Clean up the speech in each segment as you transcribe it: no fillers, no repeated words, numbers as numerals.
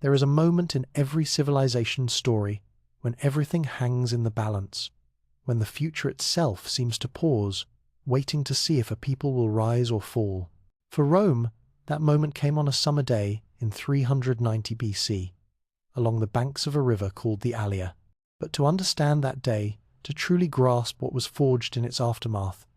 There is a moment in every civilization's story when everything hangs in the balance, when the future itself seems to pause, waiting to see if a people will rise or fall. For Rome, that moment came on a summer day in 390 BC, along the banks of a river called the Allia. But to understand that day, to truly grasp what was forged in its aftermath,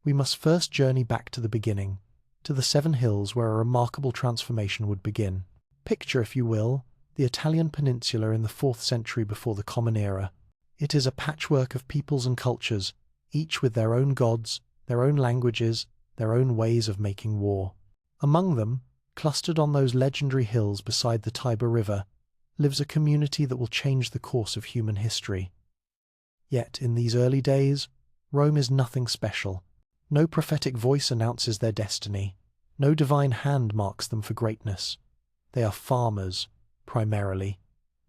we must first journey back to the beginning, to the Seven Hills where a remarkable transformation would begin. Picture, if you will, the Italian peninsula in the 4th century before the Common Era. It is a patchwork of peoples and cultures, each with their own gods, their own languages, their own ways of making war. Among them, clustered on those legendary hills beside the Tiber River, lives a community that will change the course of human history. Yet, in these early days, Rome is nothing special. No prophetic voice announces their destiny. No divine hand marks them for greatness. They are farmers, primarily.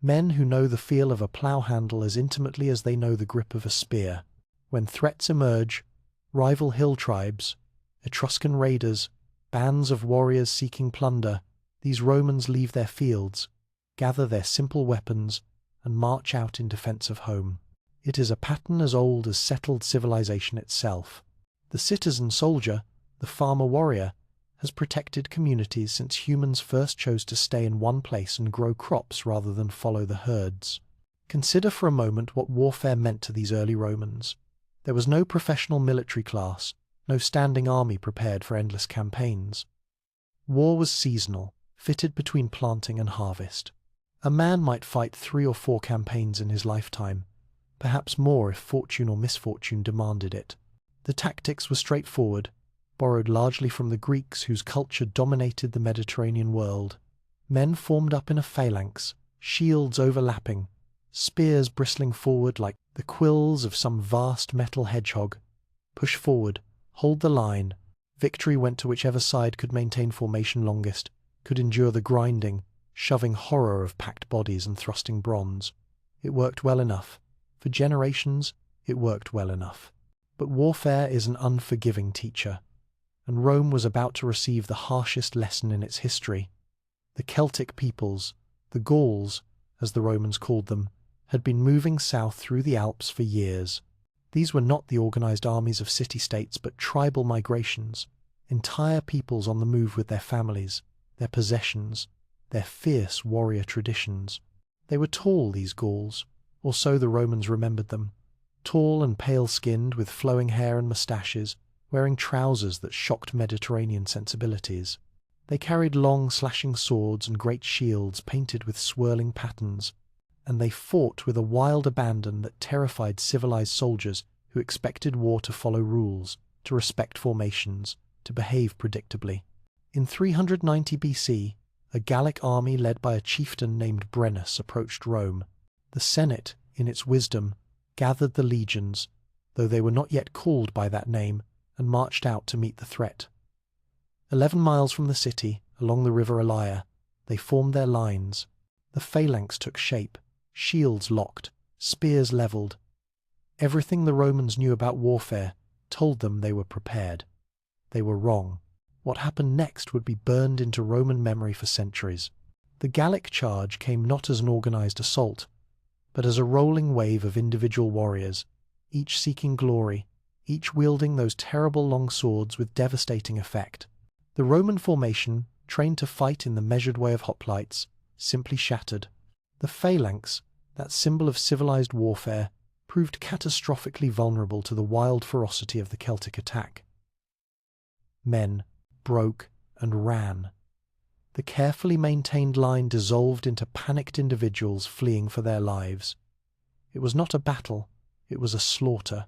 Men who know the feel of a plough handle as intimately as they know the grip of a spear. When threats emerge, rival hill tribes, Etruscan raiders, bands of warriors seeking plunder, these Romans leave their fields, gather their simple weapons, and march out in defense of home. It is a pattern as old as settled civilization itself. The citizen soldier, the farmer warrior, has protected communities since humans first chose to stay in one place and grow crops rather than follow the herds. Consider for a moment what warfare meant to these early Romans. There was no professional military class, no standing army prepared for endless campaigns. War was seasonal, fitted between planting and harvest. A man might fight 3 or 4 campaigns in his lifetime, perhaps more if fortune or misfortune demanded it. The tactics were straightforward, borrowed largely from the Greeks whose culture dominated the Mediterranean world. Men formed up in a phalanx, shields overlapping, spears bristling forward like the quills of some vast metal hedgehog. Push forward, hold the line. Victory went to whichever side could maintain formation longest, could endure the grinding, shoving horror of packed bodies and thrusting bronze. It worked well enough. For generations, it worked well enough. But warfare is an unforgiving teacher, and Rome was about to receive the harshest lesson in its history. The Celtic peoples, the Gauls, as the Romans called them, had been moving south through the Alps for years. These were not the organized armies of city-states, but tribal migrations, entire peoples on the move with their families, their possessions, their fierce warrior traditions. They were tall, these Gauls, or so the Romans remembered them, tall and pale-skinned with flowing hair and moustaches, wearing trousers that shocked Mediterranean sensibilities. They carried long slashing swords and great shields painted with swirling patterns, and they fought with a wild abandon that terrified civilized soldiers who expected war to follow rules, to respect formations, to behave predictably. In 390 BC, a Gallic army led by a chieftain named Brennus approached Rome. The Senate, in its wisdom, gathered the legions, though they were not yet called by that name, and marched out to meet the threat. 11 miles from the city, along the river Allia, they formed their lines. The phalanx took shape, shields locked, spears levelled. Everything the Romans knew about warfare told them they were prepared. They were wrong. What happened next would be burned into Roman memory for centuries. The Gallic charge came not as an organized assault, but as a rolling wave of individual warriors, each seeking glory, each wielding those terrible long swords with devastating effect. The Roman formation, trained to fight in the measured way of hoplites, simply shattered. The phalanx, that symbol of civilized warfare, proved catastrophically vulnerable to the wild ferocity of the Celtic attack. Men broke and ran. The carefully maintained line dissolved into panicked individuals fleeing for their lives. It was not a battle, it was a slaughter.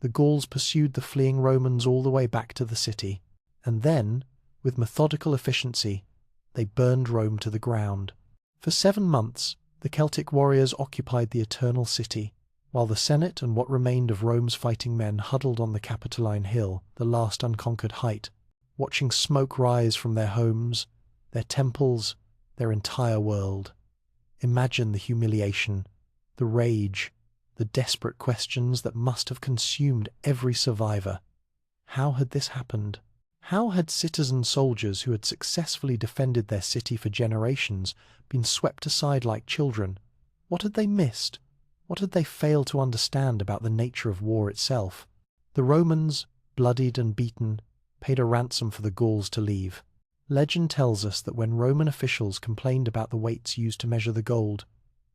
The Gauls pursued the fleeing Romans all the way back to the city, and then, with methodical efficiency, they burned Rome to the ground. For 7 months, the Celtic warriors occupied the Eternal City, while the Senate and what remained of Rome's fighting men huddled on the Capitoline Hill, the last unconquered height, watching smoke rise from their homes, their temples, their entire world. Imagine the humiliation, the rage, the desperate questions that must have consumed every survivor. How had this happened? How had citizen soldiers who had successfully defended their city for generations been swept aside like children? What had they missed? What had they failed to understand about the nature of war itself? The Romans, bloodied and beaten, paid a ransom for the Gauls to leave. Legend tells us that when Roman officials complained about the weights used to measure the gold,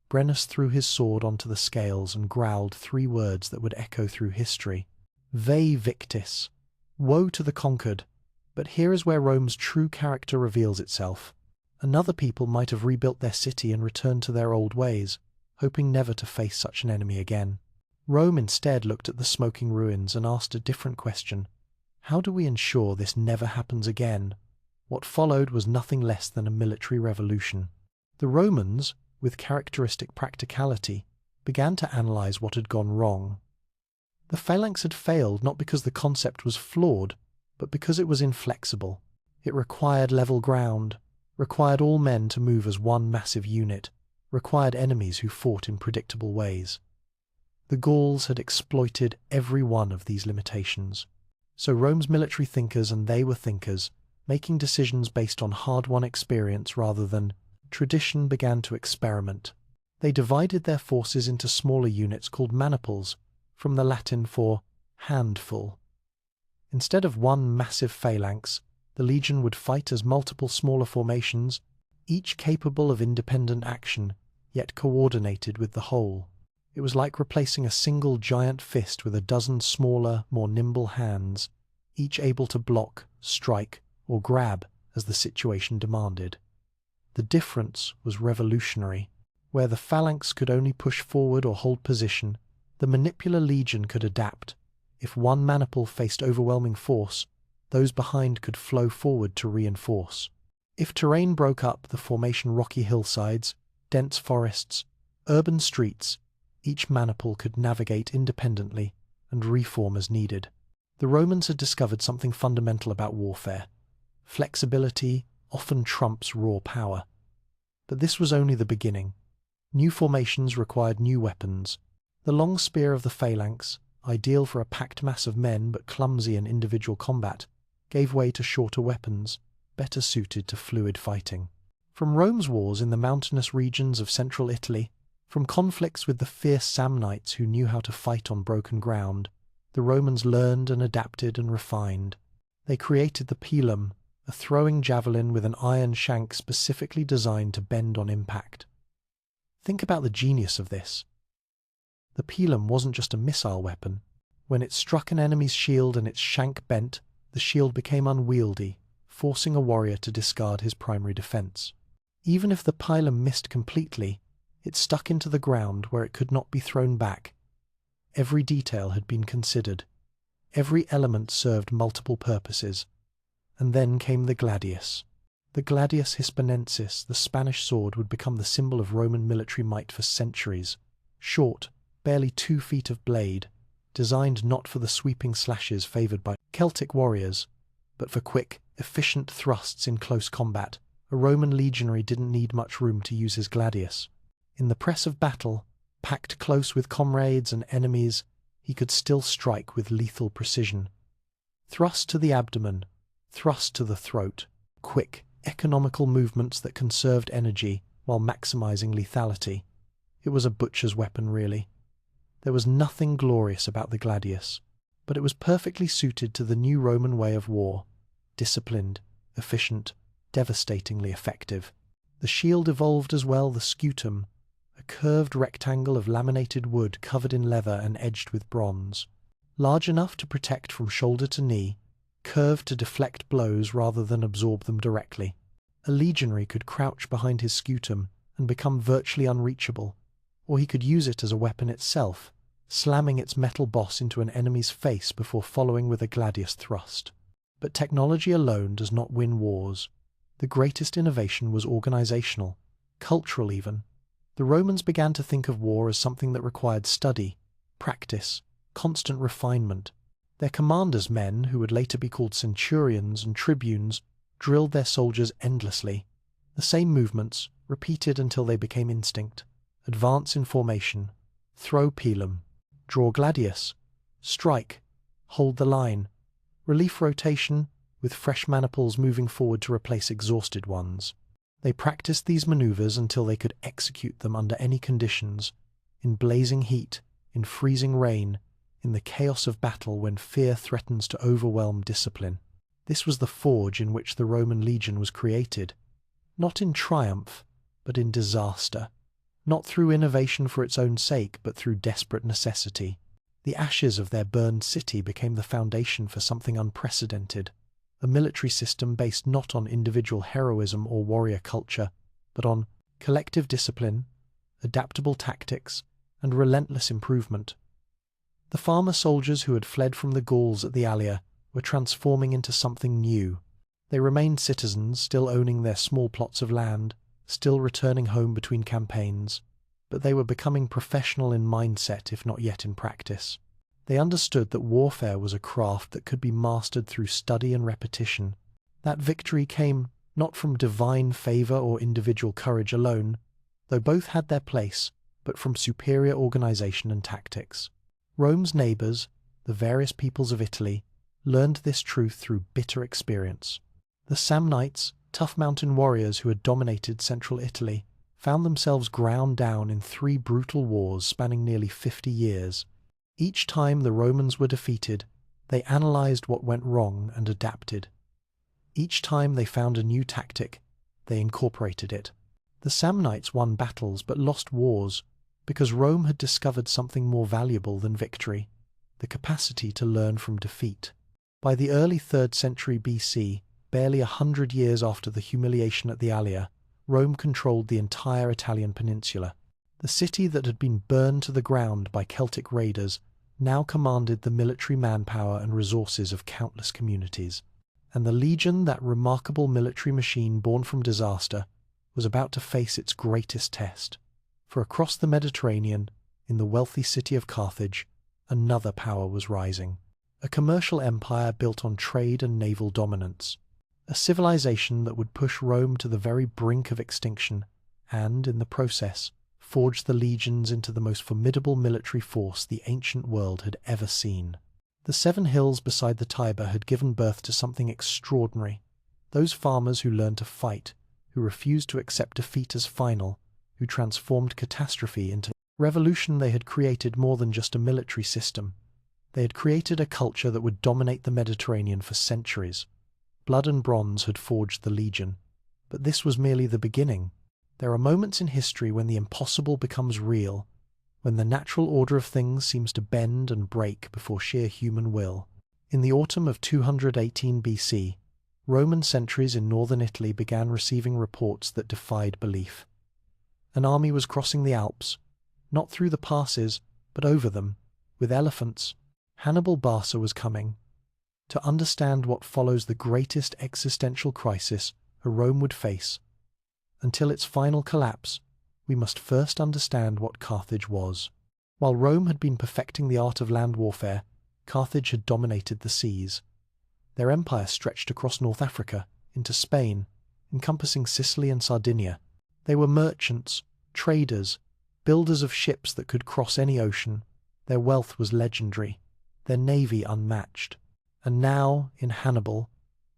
Brennus threw his sword onto the scales and growled 3 words that would echo through history. Vae victis. Woe to the conquered. But here is where Rome's true character reveals itself. Another people might have rebuilt their city and returned to their old ways, hoping never to face such an enemy again. Rome instead looked at the smoking ruins and asked a different question. How do we ensure this never happens again? What followed was nothing less than a military revolution. The Romans, with characteristic practicality, began to analyze what had gone wrong. The phalanx had failed not because the concept was flawed, but because it was inflexible. It required level ground, required all men to move as one massive unit, required enemies who fought in predictable ways. The Gauls had exploited every one of these limitations. So Rome's military thinkers, and they were thinkers, making decisions based on hard-won experience rather than tradition, began to experiment. They divided their forces into smaller units called maniples, from the Latin for handful. Instead of one massive phalanx, the legion would fight as multiple smaller formations, each capable of independent action, yet coordinated with the whole. It was like replacing a single giant fist with a dozen smaller, more nimble hands, each able to block, strike, or grab as the situation demanded. The difference was revolutionary. Where the phalanx could only push forward or hold position, the manipular legion could adapt. If one maniple faced overwhelming force, those behind could flow forward to reinforce. If terrain broke up, the formation rocky hillsides, dense forests, urban streets, each maniple could navigate independently and reform as needed. The Romans had discovered something fundamental about warfare. Flexibility often trumps raw power. But this was only the beginning. New formations required new weapons. The long spear of the phalanx, ideal for a packed mass of men but clumsy in individual combat, gave way to shorter weapons, better suited to fluid fighting. From Rome's wars in the mountainous regions of central Italy, from conflicts with the fierce Samnites who knew how to fight on broken ground, the Romans learned and adapted and refined. They created the pilum, a throwing javelin with an iron shank specifically designed to bend on impact. Think about the genius of this. The pilum wasn't just a missile weapon. When it struck an enemy's shield and its shank bent, the shield became unwieldy, forcing a warrior to discard his primary defense. Even if the pilum missed completely, it stuck into the ground where it could not be thrown back. Every detail had been considered. Every element served multiple purposes. And then came the gladius. The gladius hispanensis, the Spanish sword, would become the symbol of Roman military might for centuries. Short, barely 2 feet of blade, designed not for the sweeping slashes favoured by Celtic warriors, but for quick, efficient thrusts in close combat. A Roman legionary didn't need much room to use his gladius. In the press of battle, packed close with comrades and enemies, he could still strike with lethal precision. Thrust to the abdomen, thrust to the throat, quick, economical movements that conserved energy while maximizing lethality. It was a butcher's weapon, really. There was nothing glorious about the gladius, but it was perfectly suited to the new Roman way of war. Disciplined, efficient, devastatingly effective. The shield evolved as well, the scutum, a curved rectangle of laminated wood covered in leather and edged with bronze. Large enough to protect from shoulder to knee, curved to deflect blows rather than absorb them directly. A legionary could crouch behind his scutum and become virtually unreachable, or he could use it as a weapon itself, slamming its metal boss into an enemy's face before following with a gladius thrust. But technology alone does not win wars. The greatest innovation was organizational, cultural even. The Romans began to think of war as something that required study, practice, constant refinement. Their commanders' men, who would later be called centurions and tribunes, drilled their soldiers endlessly. The same movements, repeated until they became instinct. Advance in formation, throw pilum, draw gladius, strike, hold the line, relief rotation, with fresh maniples moving forward to replace exhausted ones. They practiced these maneuvers until they could execute them under any conditions, in blazing heat, in freezing rain, in the chaos of battle when fear threatens to overwhelm discipline. This was the forge in which the Roman legion was created, not in triumph, but in disaster, not through innovation for its own sake, but through desperate necessity. The ashes of their burned city became the foundation for something unprecedented, a military system based not on individual heroism or warrior culture, but on collective discipline, adaptable tactics, and relentless improvement. The farmer soldiers who had fled from the Gauls at the Allia were transforming into something new. They remained citizens, still owning their small plots of land, still returning home between campaigns, but they were becoming professional in mindset, if not yet in practice. They understood that warfare was a craft that could be mastered through study and repetition. That victory came not from divine favor or individual courage alone, though both had their place, but from superior organization and tactics. Rome's neighbors, the various peoples of Italy, learned this truth through bitter experience. The Samnites, tough mountain warriors who had dominated central Italy, found themselves ground down in 3 brutal wars spanning nearly 50 years. Each time the Romans were defeated, they analyzed what went wrong and adapted. Each time they found a new tactic, they incorporated it. The Samnites won battles but lost wars because Rome had discovered something more valuable than victory: the capacity to learn from defeat. By the early 3rd century BC, barely 100 years after the humiliation at the Allia, Rome controlled the entire Italian peninsula. The city that had been burned to the ground by Celtic raiders now commanded the military manpower and resources of countless communities. And the legion, that remarkable military machine born from disaster, was about to face its greatest test. For across the Mediterranean, in the wealthy city of Carthage, another power was rising. A commercial empire built on trade and naval dominance. A civilization that would push Rome to the very brink of extinction and, in the process, forged the legions into the most formidable military force the ancient world had ever seen. The 7 hills beside the Tiber had given birth to something extraordinary. Those farmers who learned to fight, who refused to accept defeat as final, who transformed catastrophe into revolution. They had created more than just a military system. They had created a culture that would dominate the Mediterranean for centuries. Blood and bronze had forged the legion. But this was merely the beginning. There are moments in history when the impossible becomes real, when the natural order of things seems to bend and break before sheer human will. In the autumn of 218 BC, Roman sentries in northern Italy began receiving reports that defied belief. An army was crossing the Alps, not through the passes, but over them, with elephants. Hannibal Barca was coming. To understand what follows the greatest existential crisis a Rome would face, until its final collapse, we must first understand what Carthage was. While Rome had been perfecting the art of land warfare, Carthage had dominated the seas. Their empire stretched across North Africa, into Spain, encompassing Sicily and Sardinia. They were merchants, traders, builders of ships that could cross any ocean. Their wealth was legendary, their navy unmatched. And now, in Hannibal,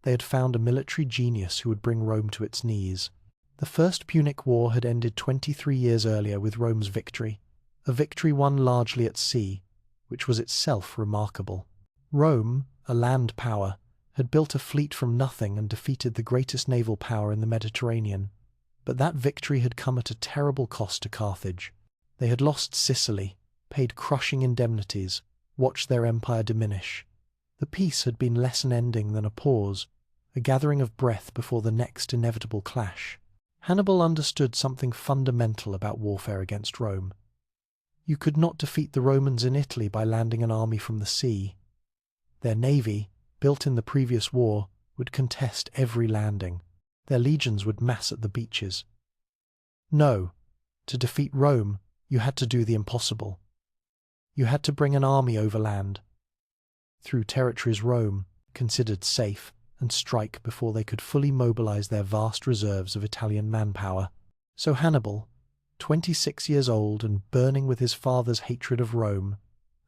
they had found a military genius who would bring Rome to its knees. The First Punic War had ended 23 years earlier with Rome's victory, a victory won largely at sea, which was itself remarkable. Rome, a land power, had built a fleet from nothing and defeated the greatest naval power in the Mediterranean. But that victory had come at a terrible cost to Carthage. They had lost Sicily, paid crushing indemnities, watched their empire diminish. The peace had been less an ending than a pause, a gathering of breath before the next inevitable clash. Hannibal understood something fundamental about warfare against Rome. You could not defeat the Romans in Italy by landing an army from the sea. Their navy, built in the previous war, would contest every landing. Their legions would mass at the beaches. No, to defeat Rome, you had to do the impossible. You had to bring an army overland, through territories Rome considered safe, and strike before they could fully mobilize their vast reserves of Italian manpower. So Hannibal, 26 years old and burning with his father's hatred of Rome,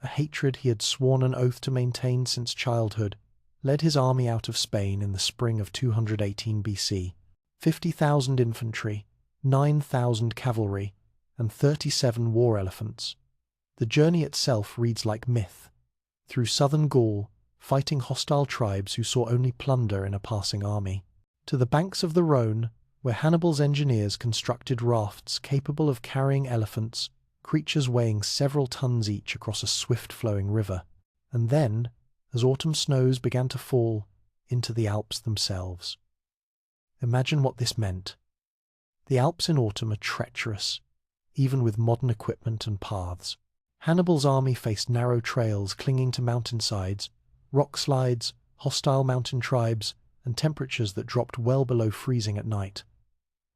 a hatred he had sworn an oath to maintain since childhood, led his army out of Spain in the spring of 218 BC. 50,000 infantry, 9,000 cavalry, and 37 war elephants. The journey itself reads like myth, through southern Gaul, fighting hostile tribes who saw only plunder in a passing army, to the banks of the Rhone, where Hannibal's engineers constructed rafts capable of carrying elephants, creatures weighing several tons each across a swift-flowing river, and then, as autumn snows began to fall, into the Alps themselves. Imagine what this meant. The Alps in autumn are treacherous, even with modern equipment and paths. Hannibal's army faced narrow trails clinging to mountainsides, rock slides, hostile mountain tribes, and temperatures that dropped well below freezing at night.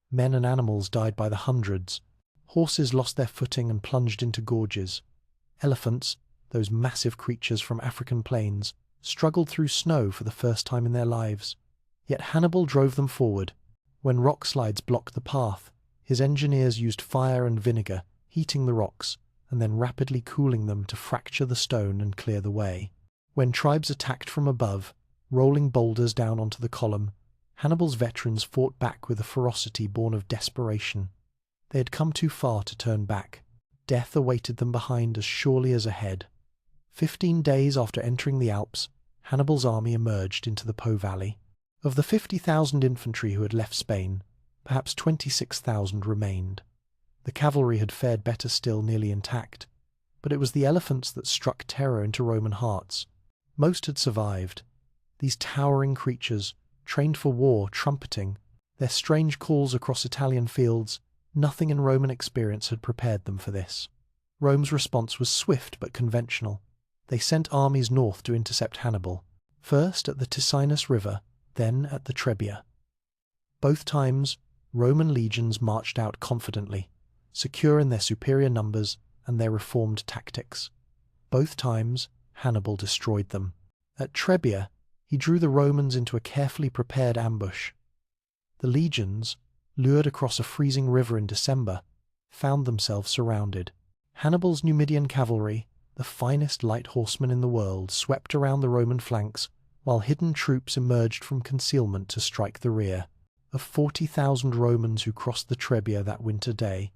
Men and animals died by the hundreds. Horses lost their footing and plunged into gorges. Elephants, those massive creatures from African plains, struggled through snow for the first time in their lives. Yet Hannibal drove them forward. When rock slides blocked the path, his engineers used fire and vinegar, heating the rocks, and then rapidly cooling them to fracture the stone and clear the way. When tribes attacked from above, rolling boulders down onto the column, Hannibal's veterans fought back with a ferocity born of desperation. They had come too far to turn back. Death awaited them behind as surely as ahead. 15 days after entering the Alps, Hannibal's army emerged into the Po Valley. Of the 50,000 infantry who had left Spain, perhaps 26,000 remained. The cavalry had fared better still, nearly intact, but it was the elephants that struck terror into Roman hearts. Most had survived. These towering creatures, trained for war, trumpeting, their strange calls across Italian fields, nothing in Roman experience had prepared them for this. Rome's response was swift but conventional. They sent armies north to intercept Hannibal, first at the Ticinus River, then at the Trebia. Both times, Roman legions marched out confidently, secure in their superior numbers and their reformed tactics. Both times, Hannibal destroyed them. At Trebia, he drew the Romans into a carefully prepared ambush. The legions, lured across a freezing river in December, found themselves surrounded. Hannibal's Numidian cavalry, the finest light horsemen in the world, swept around the Roman flanks, while hidden troops emerged from concealment to strike the rear. Of 40,000 Romans who crossed the Trebia that winter day,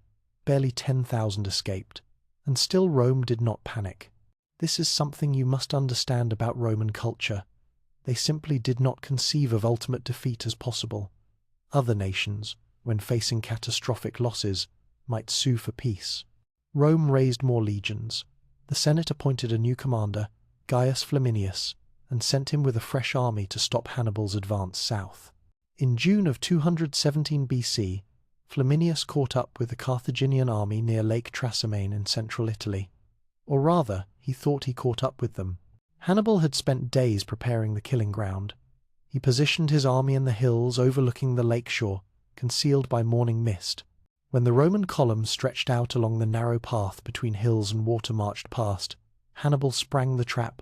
barely 10,000 escaped, and still Rome did not panic. This is something you must understand about Roman culture. They simply did not conceive of ultimate defeat as possible. Other nations, when facing catastrophic losses, might sue for peace. Rome raised more legions. The Senate appointed a new commander, Gaius Flaminius, and sent him with a fresh army to stop Hannibal's advance south. In June of 217 BC, Flaminius caught up with the Carthaginian army near Lake Trasimene in central Italy. Or rather, he thought he caught up with them. Hannibal had spent days preparing the killing ground. He positioned his army in the hills overlooking the lakeshore, concealed by morning mist. When the Roman column stretched out along the narrow path between hills and water marched past, Hannibal sprang the trap.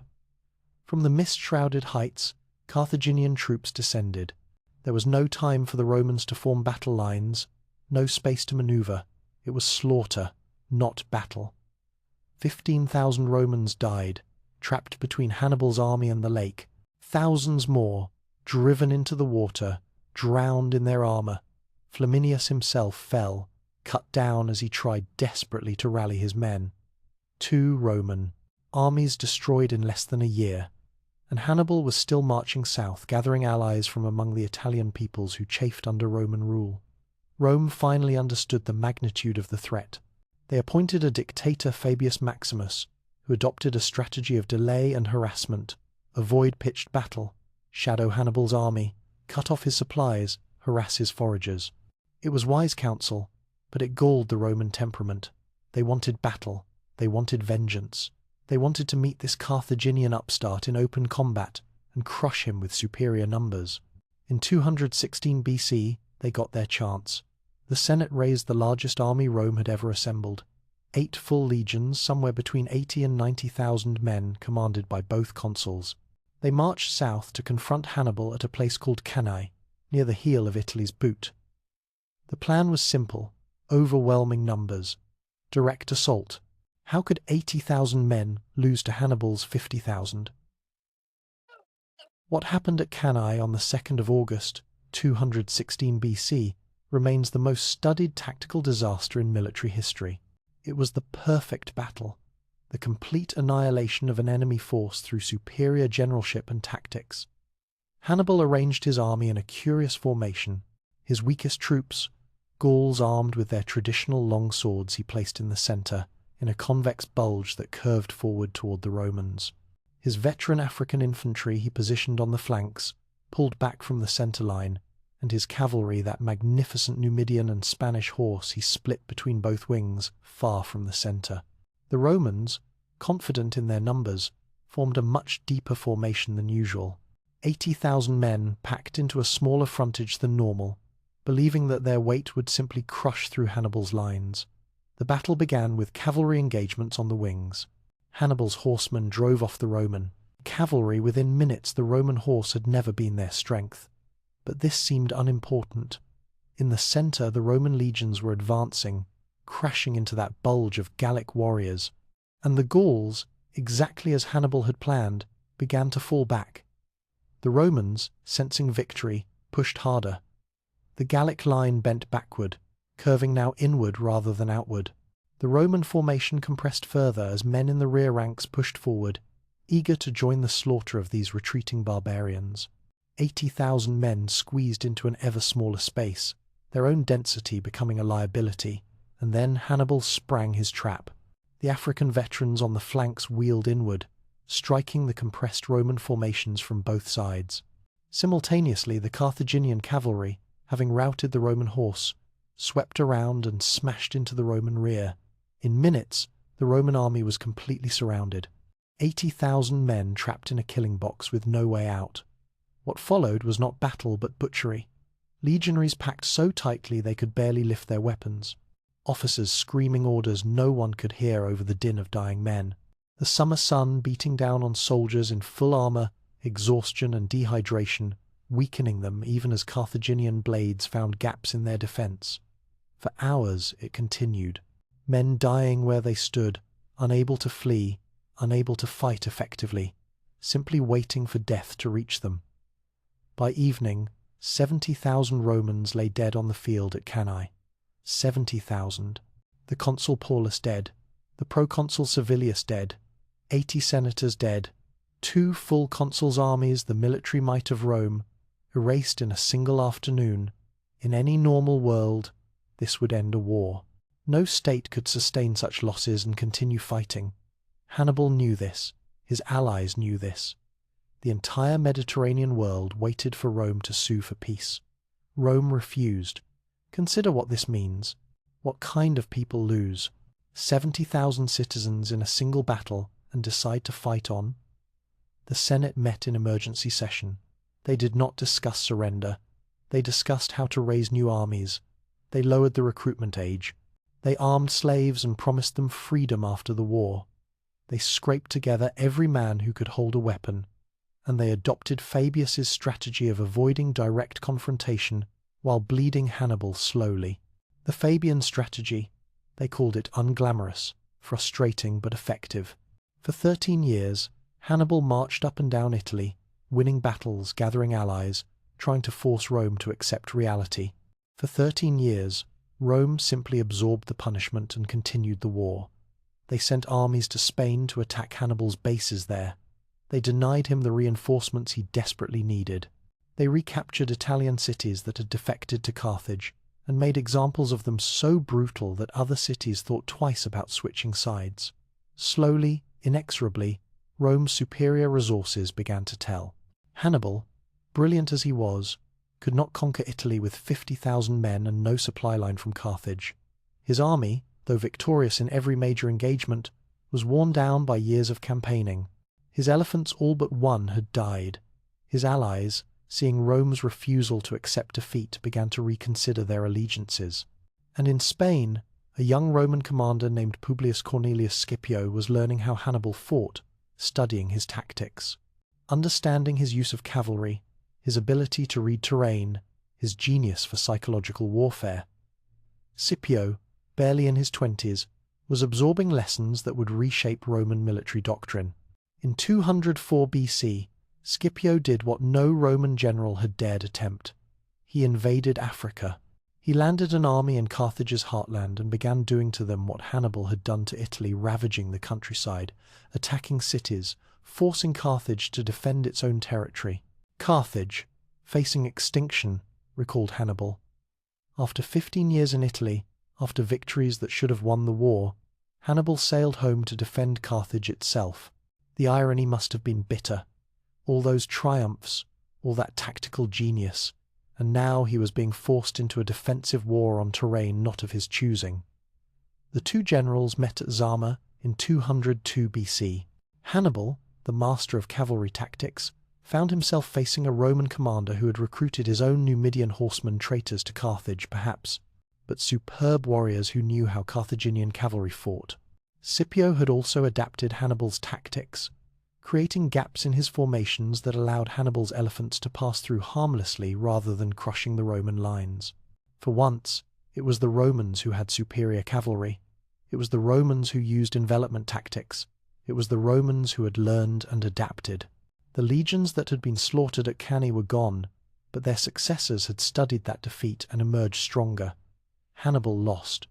From the mist-shrouded heights, Carthaginian troops descended. There was no time for the Romans to form battle lines, no space to maneuver. It was slaughter, not battle. 15,000 Romans died, trapped between Hannibal's army and the lake. Thousands more, driven into the water, drowned in their armor. Flaminius himself fell, cut down as he tried desperately to rally his men. 2 Roman armies destroyed in less than a year, and Hannibal was still marching south, gathering allies from among the Italian peoples who chafed under Roman rule. Rome finally understood the magnitude of the threat. They appointed a dictator, Fabius Maximus, who adopted a strategy of delay and harassment, avoid pitched battle, shadow Hannibal's army, cut off his supplies, harass his foragers. It was wise counsel, but it galled the Roman temperament. They wanted battle. They wanted vengeance. They wanted to meet this Carthaginian upstart in open combat and crush him with superior numbers. In 216 BC, they got their chance. The Senate raised the largest army Rome had ever assembled. 8 full legions, somewhere between 80 and 90,000 men, commanded by both consuls. They marched south to confront Hannibal at a place called Cannae, near the heel of Italy's boot. The plan was simple: overwhelming numbers, direct assault. How could 80,000 men lose to Hannibal's 50,000? What happened at Cannae on the 2nd of August, 216 BC, remains the most studied tactical disaster in military history. It was the perfect battle, the complete annihilation of an enemy force through superior generalship and tactics. Hannibal arranged his army in a curious formation. His weakest troops, Gauls armed with their traditional long swords, he placed in the centre, in a convex bulge that curved forward toward the Romans. His veteran African infantry he positioned on the flanks, pulled back from the centre line, and his cavalry, that magnificent Numidian and Spanish horse, he split between both wings, far from the centre. The Romans, confident in their numbers, formed a much deeper formation than usual. 80,000 men packed into a smaller frontage than normal, believing that their weight would simply crush through Hannibal's lines. The battle began with cavalry engagements on the wings. Hannibal's horsemen drove off the Roman cavalry within minutes. The Roman horse had never been their strength. But this seemed unimportant. In the centre, the Roman legions were advancing, crashing into that bulge of Gallic warriors, and the Gauls, exactly as Hannibal had planned, began to fall back. The Romans, sensing victory, pushed harder. The Gallic line bent backward, curving now inward rather than outward. The Roman formation compressed further as men in the rear ranks pushed forward, eager to join the slaughter of these retreating barbarians. 80,000 men squeezed into an ever smaller space, their own density becoming a liability, and then Hannibal sprang his trap. The African veterans on the flanks wheeled inward, striking the compressed Roman formations from both sides. Simultaneously, the Carthaginian cavalry, having routed the Roman horse, swept around and smashed into the Roman rear. In minutes, the Roman army was completely surrounded. 80,000 men trapped in a killing box with no way out. What followed was not battle but butchery. Legionaries packed so tightly they could barely lift their weapons. Officers screaming orders no one could hear over the din of dying men. The summer sun beating down on soldiers in full armor, exhaustion and dehydration, weakening them even as Carthaginian blades found gaps in their defense. For hours it continued, men dying where they stood, unable to flee, unable to fight effectively, simply waiting for death to reach them. By evening, 70,000 Romans lay dead on the field at Cannae. 70,000. The consul Paulus dead, the proconsul Servilius dead, 80 senators dead, 2 full consuls' armies, the military might of Rome, erased in a single afternoon. In any normal world, this would end a war. No state could sustain such losses and continue fighting. Hannibal knew this. His allies knew this. The entire Mediterranean world waited for Rome to sue for peace. Rome refused. Consider what this means. What kind of people lose? 70,000 citizens in a single battle and decide to fight on? The Senate met in emergency session. They did not discuss surrender. They discussed how to raise new armies. They lowered the recruitment age. They armed slaves and promised them freedom after the war. They scraped together every man who could hold a weapon, and they adopted Fabius's strategy of avoiding direct confrontation while bleeding Hannibal slowly. The Fabian strategy, they called it unglamorous, frustrating but effective. For 13 years, Hannibal marched up and down Italy, winning battles, gathering allies, trying to force Rome to accept reality. For 13 years, Rome simply absorbed the punishment and continued the war. They sent armies to Spain to attack Hannibal's bases there. They denied him the reinforcements he desperately needed. They recaptured Italian cities that had defected to Carthage and made examples of them so brutal that other cities thought twice about switching sides. Slowly, inexorably, Rome's superior resources began to tell. Hannibal, brilliant as he was, could not conquer Italy with 50,000 men and no supply line from Carthage. His army, though victorious in every major engagement, was worn down by years of campaigning. His elephants, all but one, had died. His allies, seeing Rome's refusal to accept defeat, began to reconsider their allegiances. And in Spain, a young Roman commander named Publius Cornelius Scipio was learning how Hannibal fought, studying his tactics. Understanding his use of cavalry, his ability to read terrain, his genius for psychological warfare. Scipio, barely in his 20s, was absorbing lessons that would reshape Roman military doctrine. In 204 BC, Scipio did what no Roman general had dared attempt. He invaded Africa. He landed an army in Carthage's heartland and began doing to them what Hannibal had done to Italy, ravaging the countryside, attacking cities, forcing Carthage to defend its own territory. Carthage, facing extinction, recalled Hannibal. After 15 years in Italy, after victories that should have won the war, Hannibal sailed home to defend Carthage itself. The irony must have been bitter. All those triumphs, all that tactical genius, and now he was being forced into a defensive war on terrain not of his choosing. The two generals met at Zama in 202 BC. Hannibal, the master of cavalry tactics, found himself facing a Roman commander who had recruited his own Numidian horsemen, traitors to Carthage perhaps, but superb warriors who knew how Carthaginian cavalry fought. Scipio had also adapted Hannibal's tactics, creating gaps in his formations that allowed Hannibal's elephants to pass through harmlessly rather than crushing the Roman lines. For once, it was the Romans who had superior cavalry. It was the Romans who used envelopment tactics. It was the Romans who had learned and adapted. The legions that had been slaughtered at Cannae were gone, but their successors had studied that defeat and emerged stronger. Hannibal lost.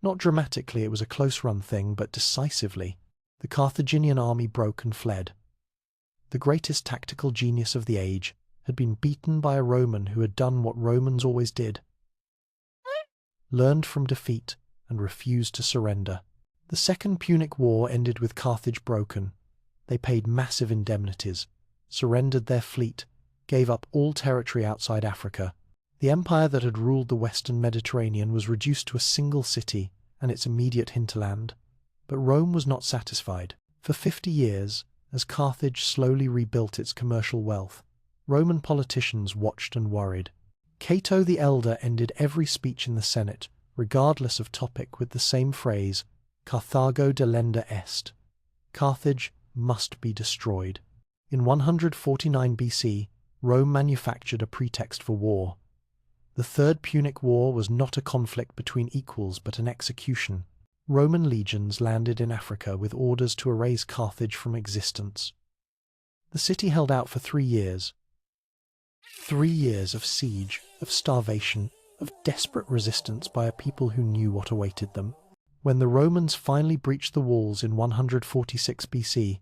Not dramatically, it was a close-run thing, but decisively. The Carthaginian army broke and fled. The greatest tactical genius of the age had been beaten by a Roman who had done what Romans always did: learned from defeat and refused to surrender. The Second Punic War ended with Carthage broken. They paid massive indemnities, surrendered their fleet, gave up all territory outside Africa. The empire that had ruled the western Mediterranean was reduced to a single city and its immediate hinterland. But Rome was not satisfied. For 50 years, as Carthage slowly rebuilt its commercial wealth, Roman politicians watched and worried. Cato the Elder ended every speech in the Senate, regardless of topic, with the same phrase, Carthago delenda est. Carthage must be destroyed. In 149 BC, Rome manufactured a pretext for war. The Third Punic War was not a conflict between equals but an execution. Roman legions landed in Africa with orders to erase Carthage from existence. The city held out for 3 years. 3 years of siege, of starvation, of desperate resistance by a people who knew what awaited them. When the Romans finally breached the walls in 146 BC,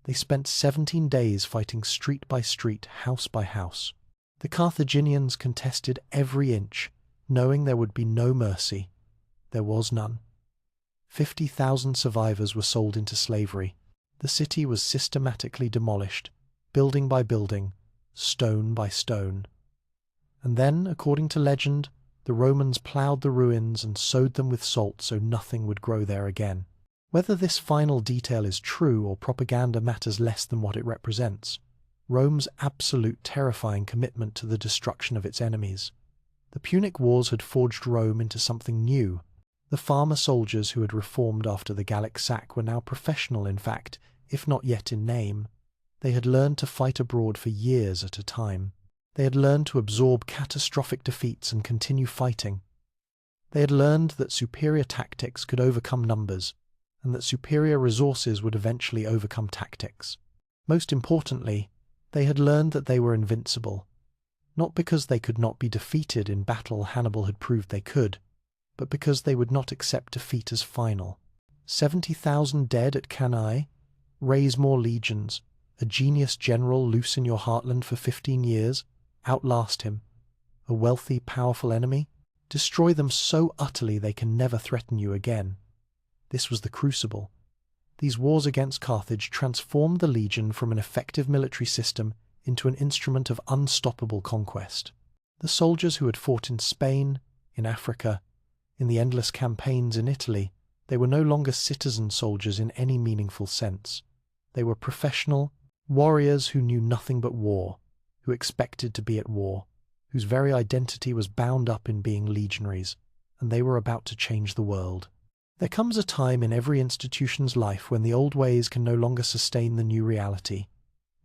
they spent 17 days fighting street by street, house by house. The Carthaginians contested every inch, knowing there would be no mercy. There was none. 50,000 survivors were sold into slavery. The city was systematically demolished, building by building, stone by stone. And then, according to legend, the Romans ploughed the ruins and sowed them with salt so nothing would grow there again. Whether this final detail is true or propaganda matters less than what it represents. Rome's absolute terrifying commitment to the destruction of its enemies. The Punic Wars had forged Rome into something new. The farmer soldiers who had reformed after the Gallic sack were now professional in fact, if not yet in name. They had learned to fight abroad for years at a time. They had learned to absorb catastrophic defeats and continue fighting. They had learned that superior tactics could overcome numbers, and that superior resources would eventually overcome tactics. Most importantly, they had learned that they were invincible, not because they could not be defeated in battle. Hannibal had proved they could, but because they would not accept defeat as final. 70,000 dead at Cannae, raise more legions, a genius general loose in your heartland for 15 years, outlast him, a wealthy, powerful enemy, destroy them so utterly they can never threaten you again. This was the crucible. These wars against Carthage transformed the legion from an effective military system into an instrument of unstoppable conquest. The soldiers who had fought in Spain, in Africa, in the endless campaigns in Italy, they were no longer citizen soldiers in any meaningful sense. They were professional warriors who knew nothing but war, who expected to be at war, whose very identity was bound up in being legionaries, and they were about to change the world. There comes a time in every institution's life when the old ways can no longer sustain the new reality,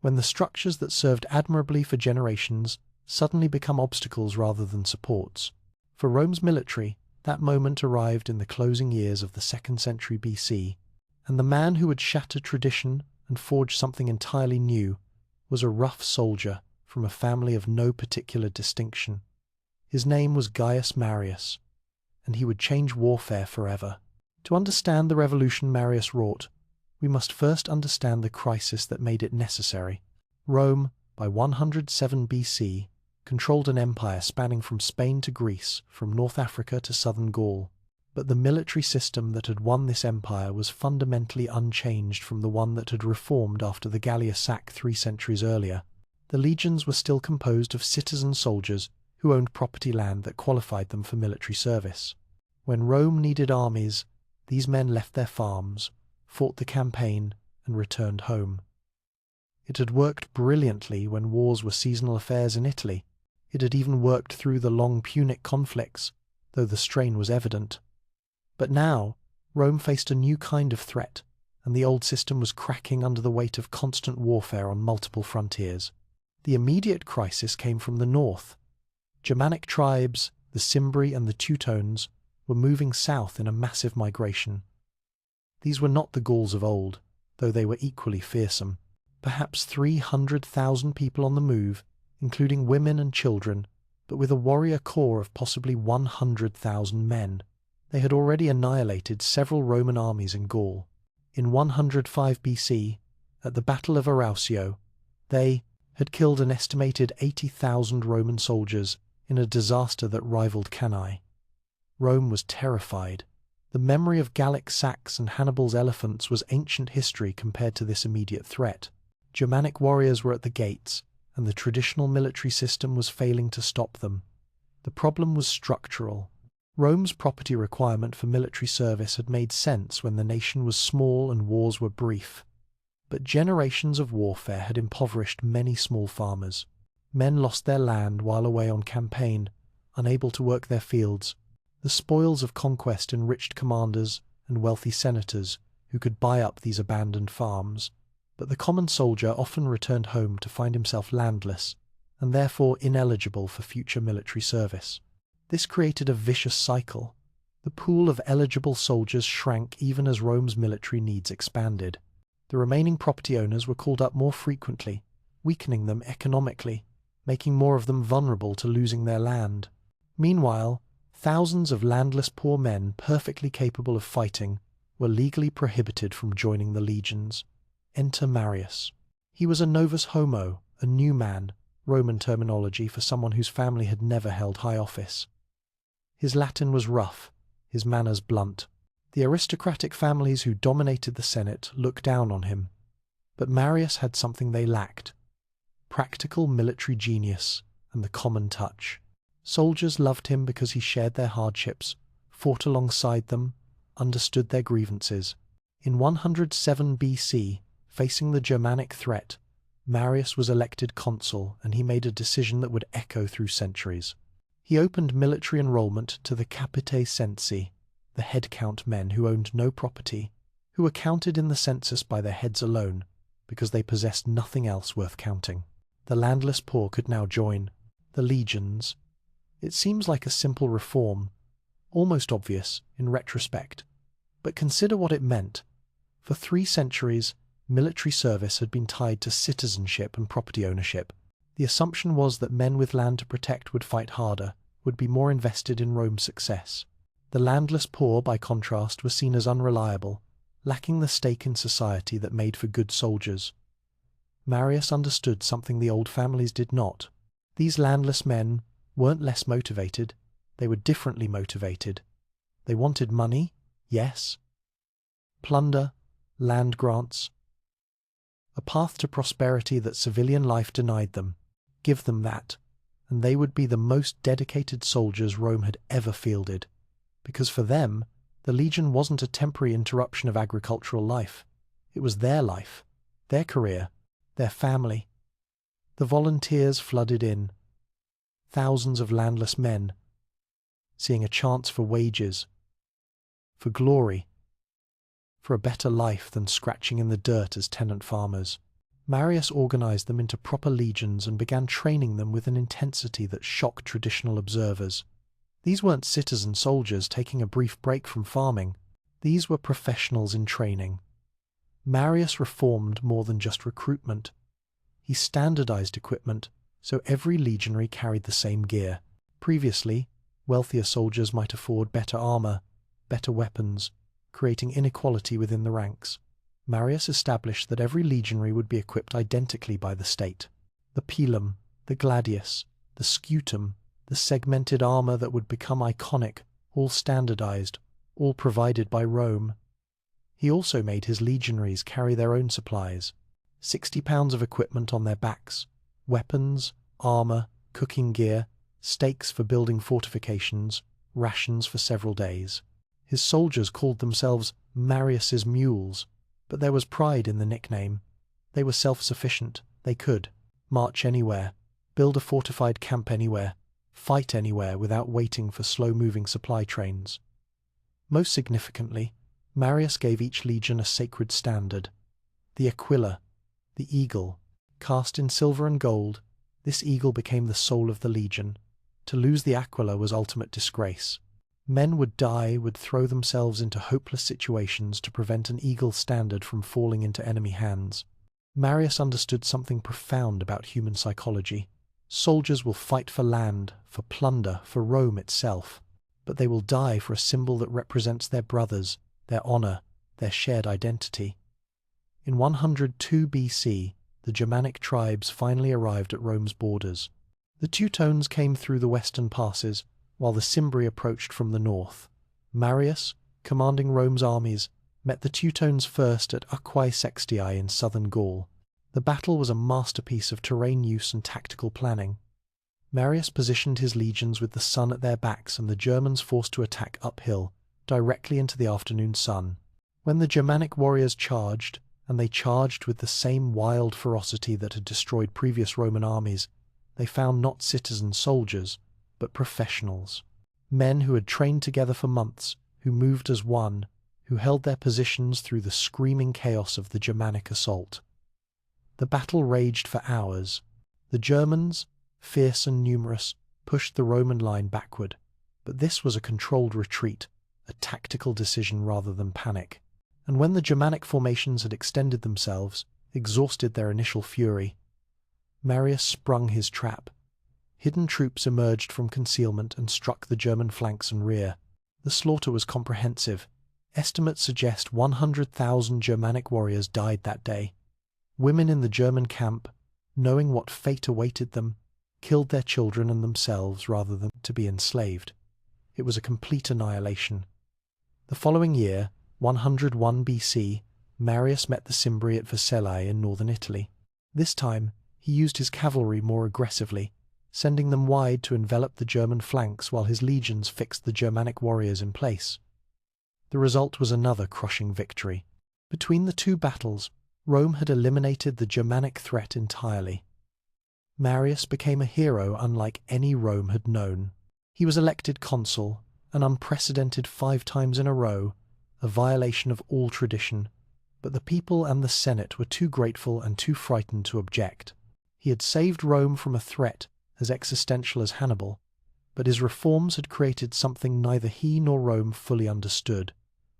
when the structures that served admirably for generations suddenly become obstacles rather than supports. For Rome's military, that moment arrived in the closing years of the 2nd century BC, and the man who would shatter tradition and forge something entirely new was a rough soldier from a family of no particular distinction. His name was Gaius Marius, and he would change warfare forever. To understand the revolution Marius wrought, we must first understand the crisis that made it necessary. Rome, by 107 BC, controlled an empire spanning from Spain to Greece, from North Africa to southern Gaul. But the military system that had won this empire was fundamentally unchanged from the one that had reformed after the Gallia sack 3 centuries earlier. The legions were still composed of citizen soldiers who owned property land that qualified them for military service. When Rome needed armies, these men left their farms, fought the campaign, and returned home. It had worked brilliantly when wars were seasonal affairs in Italy. It had even worked through the long Punic conflicts, though the strain was evident. But now, Rome faced a new kind of threat, and the old system was cracking under the weight of constant warfare on multiple frontiers. The immediate crisis came from the north. Germanic tribes, the Cimbri and the Teutones, were moving south in a massive migration. These were not the Gauls of old, though they were equally fearsome. Perhaps 300,000 people on the move, including women and children, but with a warrior core of possibly 100,000 men. They had already annihilated several Roman armies in Gaul. In 105 BC, at the Battle of Arausio, they had killed an estimated 80,000 Roman soldiers in a disaster that rivaled Cannae. Rome was terrified. The memory of Gallic sacks and Hannibal's elephants was ancient history compared to this immediate threat. Germanic warriors were at the gates, and the traditional military system was failing to stop them. The problem was structural. Rome's property requirement for military service had made sense when the nation was small and wars were brief. But generations of warfare had impoverished many small farmers. Men lost their land while away on campaign, unable to work their fields. The spoils of conquest enriched commanders and wealthy senators who could buy up these abandoned farms. But the common soldier often returned home to find himself landless, and therefore ineligible for future military service. This created a vicious cycle. The pool of eligible soldiers shrank even as Rome's military needs expanded. The remaining property owners were called up more frequently, weakening them economically, making more of them vulnerable to losing their land. Meanwhile, thousands of landless poor men perfectly capable of fighting were legally prohibited from joining the legions. Enter Marius. He was a novus homo, a new man, Roman terminology for someone whose family had never held high office. His Latin was rough, his manners blunt. The aristocratic families who dominated the Senate looked down on him. But Marius had something they lacked: practical military genius and the common touch. Soldiers loved him because he shared their hardships, fought alongside them, understood their grievances. In 107 BC, facing the Germanic threat, Marius was elected consul, and he made a decision that would echo through centuries. He opened military enrollment to the capitae censi, the head count men who owned no property, who were counted in the census by their heads alone, because they possessed nothing else worth counting. The landless poor could now join. The legions. It seems like a simple reform, almost obvious in retrospect. But consider what it meant. For 3 centuries, military service had been tied to citizenship and property ownership. The assumption was that men with land to protect would fight harder, would be more invested in Rome's success. The landless poor, by contrast, were seen as unreliable, lacking the stake in society that made for good soldiers. Marius understood something the old families did not. These landless men weren't less motivated, they were differently motivated. They wanted money, yes. Plunder, land grants. A path to prosperity that civilian life denied them. Give them that, and they would be the most dedicated soldiers Rome had ever fielded. Because for them, the legion wasn't a temporary interruption of agricultural life. It was their life, their career, their family. The volunteers flooded in. Thousands of landless men, seeing a chance for wages, for glory, for a better life than scratching in the dirt as tenant farmers. Marius organized them into proper legions and began training them with an intensity that shocked traditional observers. These weren't citizen soldiers taking a brief break from farming. These were professionals in training. Marius reformed more than just recruitment. He standardized equipment, so every legionary carried the same gear. Previously, wealthier soldiers might afford better armor, better weapons, creating inequality within the ranks. Marius established that every legionary would be equipped identically by the state. The pilum, the gladius, the scutum, the segmented armor that would become iconic, all standardized, all provided by Rome. He also made his legionaries carry their own supplies, 60 pounds of equipment on their backs, weapons, armor, cooking gear, stakes for building fortifications, rations for several days. His soldiers called themselves Marius's mules, but there was pride in the nickname. They were self-sufficient. They could march anywhere, build a fortified camp anywhere, fight anywhere without waiting for slow-moving supply trains. Most significantly, Marius gave each legion a sacred standard. The aquila, the eagle, cast in silver and gold, this eagle became the soul of the legion. To lose the aquila was ultimate disgrace. Men would die, would throw themselves into hopeless situations to prevent an eagle standard from falling into enemy hands. Marius understood something profound about human psychology. Soldiers will fight for land, for plunder, for Rome itself, but they will die for a symbol that represents their brothers, their honor, their shared identity. In 102 BC, the Germanic tribes finally arrived at Rome's borders. The Teutones came through the western passes, while the Cimbri approached from the north. Marius, commanding Rome's armies, met the Teutones first at Aquae Sextiae in southern Gaul. The battle was a masterpiece of terrain use and tactical planning. Marius positioned his legions with the sun at their backs and the Germans forced to attack uphill, directly into the afternoon sun. When the Germanic warriors charged, and they charged with the same wild ferocity that had destroyed previous Roman armies, they found not citizen soldiers, but professionals. Men who had trained together for months, who moved as one, who held their positions through the screaming chaos of the Germanic assault. The battle raged for hours. The Germans, fierce and numerous, pushed the Roman line backward, but this was a controlled retreat, a tactical decision rather than panic. And when the Germanic formations had extended themselves, exhausted their initial fury, Marius sprung his trap. Hidden troops emerged from concealment and struck the German flanks and rear. The slaughter was comprehensive. Estimates suggest 100,000 Germanic warriors died that day. Women in the German camp, knowing what fate awaited them, killed their children and themselves rather than to be enslaved. It was a complete annihilation. The following year, 101 BC, Marius met the Cimbri at Vercellae in northern Italy. This time, he used his cavalry more aggressively, sending them wide to envelop the German flanks while his legions fixed the Germanic warriors in place. The result was another crushing victory. Between the two battles, Rome had eliminated the Germanic threat entirely. Marius became a hero unlike any Rome had known. He was elected consul, an unprecedented 5 times in a row, a violation of all tradition, but the people and the Senate were too grateful and too frightened to object. He had saved Rome from a threat as existential as Hannibal, but his reforms had created something neither he nor Rome fully understood,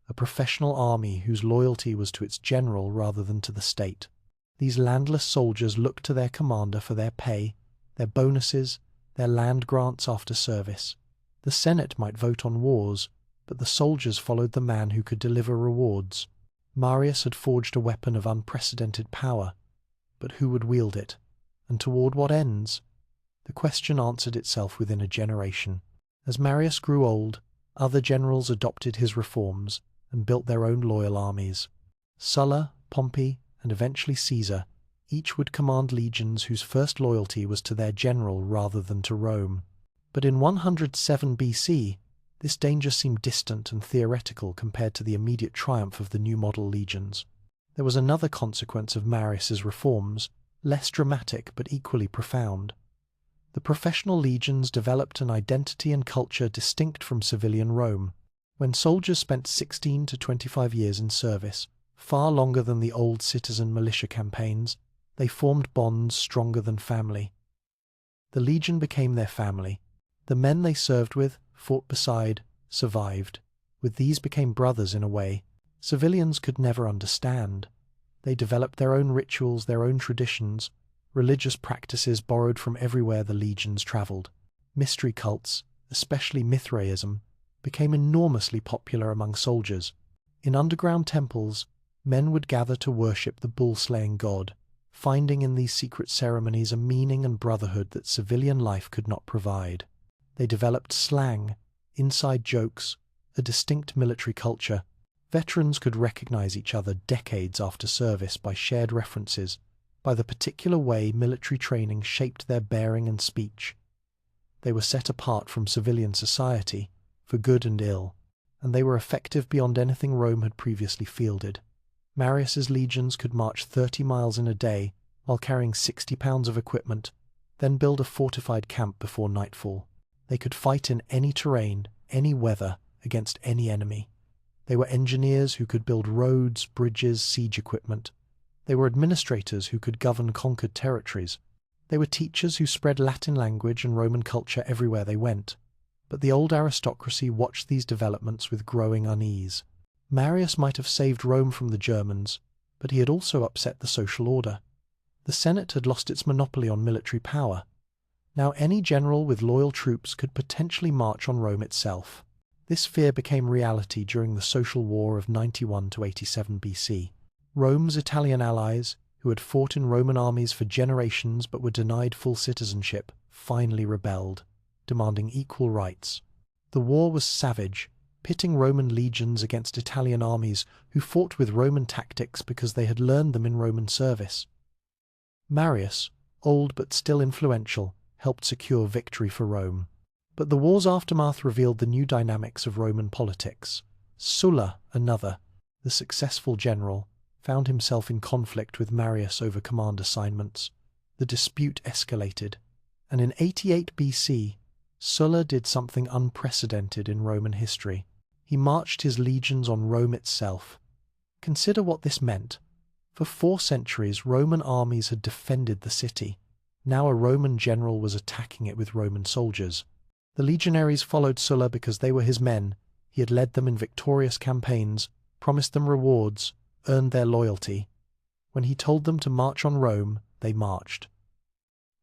a professional army whose loyalty was to its general rather than to the state. These landless soldiers looked to their commander for their pay, their bonuses, their land grants after service. The Senate might vote on wars, but the soldiers followed the man who could deliver rewards. Marius had forged a weapon of unprecedented power, but who would wield it, and toward what ends? The question answered itself within a generation. As Marius grew old, other generals adopted his reforms and built their own loyal armies. Sulla, Pompey, and eventually Caesar, each would command legions whose first loyalty was to their general rather than to Rome. But in 107 BC, this danger seemed distant and theoretical compared to the immediate triumph of the new model legions. There was another consequence of Marius's reforms, less dramatic but equally profound. The professional legions developed an identity and culture distinct from civilian Rome. When soldiers spent 16 to 25 years in service, far longer than the old citizen militia campaigns, they formed bonds stronger than family. The legion became their family. The men they served with, fought beside, survived. With these became brothers in a way civilians could never understand. They developed their own rituals, their own traditions, religious practices borrowed from everywhere the legions travelled. Mystery cults, especially Mithraism, became enormously popular among soldiers. In underground temples, men would gather to worship the bull-slaying god, finding in these secret ceremonies a meaning and brotherhood that civilian life could not provide. They developed slang, inside jokes, a distinct military culture. Veterans could recognize each other decades after service by shared references, by the particular way military training shaped their bearing and speech. They were set apart from civilian society, for good and ill, and they were effective beyond anything Rome had previously fielded. Marius's legions could march 30 miles in a day while carrying 60 pounds of equipment, then build a fortified camp before nightfall. They could fight in any terrain, any weather, against any enemy. They were engineers who could build roads, bridges, siege equipment. They were administrators who could govern conquered territories. They were teachers who spread Latin language and Roman culture everywhere they went. But the old aristocracy watched these developments with growing unease. Marius might have saved Rome from the Germans, but he had also upset the social order. The Senate had lost its monopoly on military power. Now any general with loyal troops could potentially march on Rome itself. This fear became reality during the social war of 91 to 87 BC. Rome's Italian allies, who had fought in Roman armies for generations but were denied full citizenship, finally rebelled, demanding equal rights. The war was savage, pitting Roman legions against Italian armies who fought with Roman tactics because they had learned them in Roman service. Marius, old but still influential, helped secure victory for Rome. But the war's aftermath revealed the new dynamics of Roman politics. Sulla, another, the successful general, found himself in conflict with Marius over command assignments. The dispute escalated, and in 88 BC, Sulla did something unprecedented in Roman history. He marched his legions on Rome itself. Consider what this meant. For 4 centuries, Roman armies had defended the city. Now a Roman general was attacking it with Roman soldiers. The legionaries followed Sulla because they were his men. He had led them in victorious campaigns, promised them rewards, earned their loyalty. When he told them to march on Rome, they marched.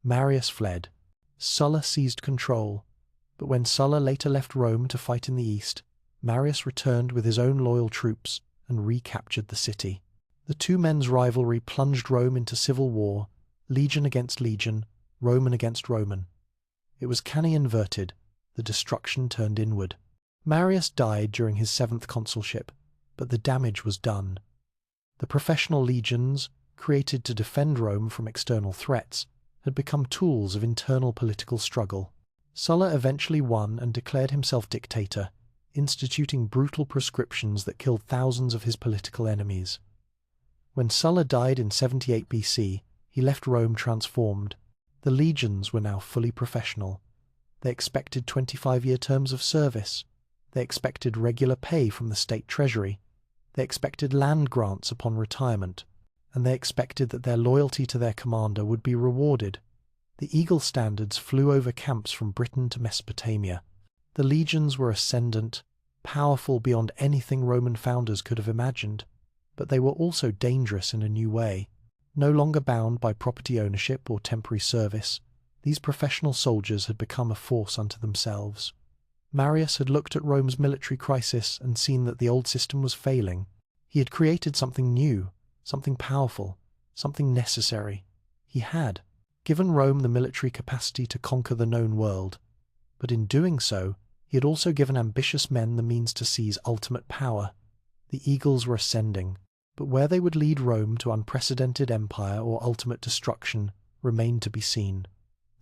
Marius fled. Sulla seized control. But when Sulla later left Rome to fight in the east, Marius returned with his own loyal troops and recaptured the city. The two men's rivalry plunged Rome into civil war, legion against legion, Roman against Roman. It was canny inverted, the destruction turned inward. Marius died during his 7th consulship, but the damage was done. The professional legions, created to defend Rome from external threats, had become tools of internal political struggle. Sulla eventually won and declared himself dictator, instituting brutal proscriptions that killed thousands of his political enemies. When Sulla died in 78 BC, he left Rome transformed. The legions were now fully professional. They expected 25-year terms of service. They expected regular pay from the state treasury. They expected land grants upon retirement. And they expected that their loyalty to their commander would be rewarded. The eagle standards flew over camps from Britain to Mesopotamia. The legions were ascendant, powerful beyond anything Roman founders could have imagined. But they were also dangerous in a new way. No longer bound by property ownership or temporary service, these professional soldiers had become a force unto themselves. Marius had looked at Rome's military crisis and seen that the old system was failing. He had created something new, something powerful, something necessary. He had given Rome the military capacity to conquer the known world, but in doing so, he had also given ambitious men the means to seize ultimate power. The eagles were ascending, but where they would lead Rome to unprecedented empire or ultimate destruction remained to be seen.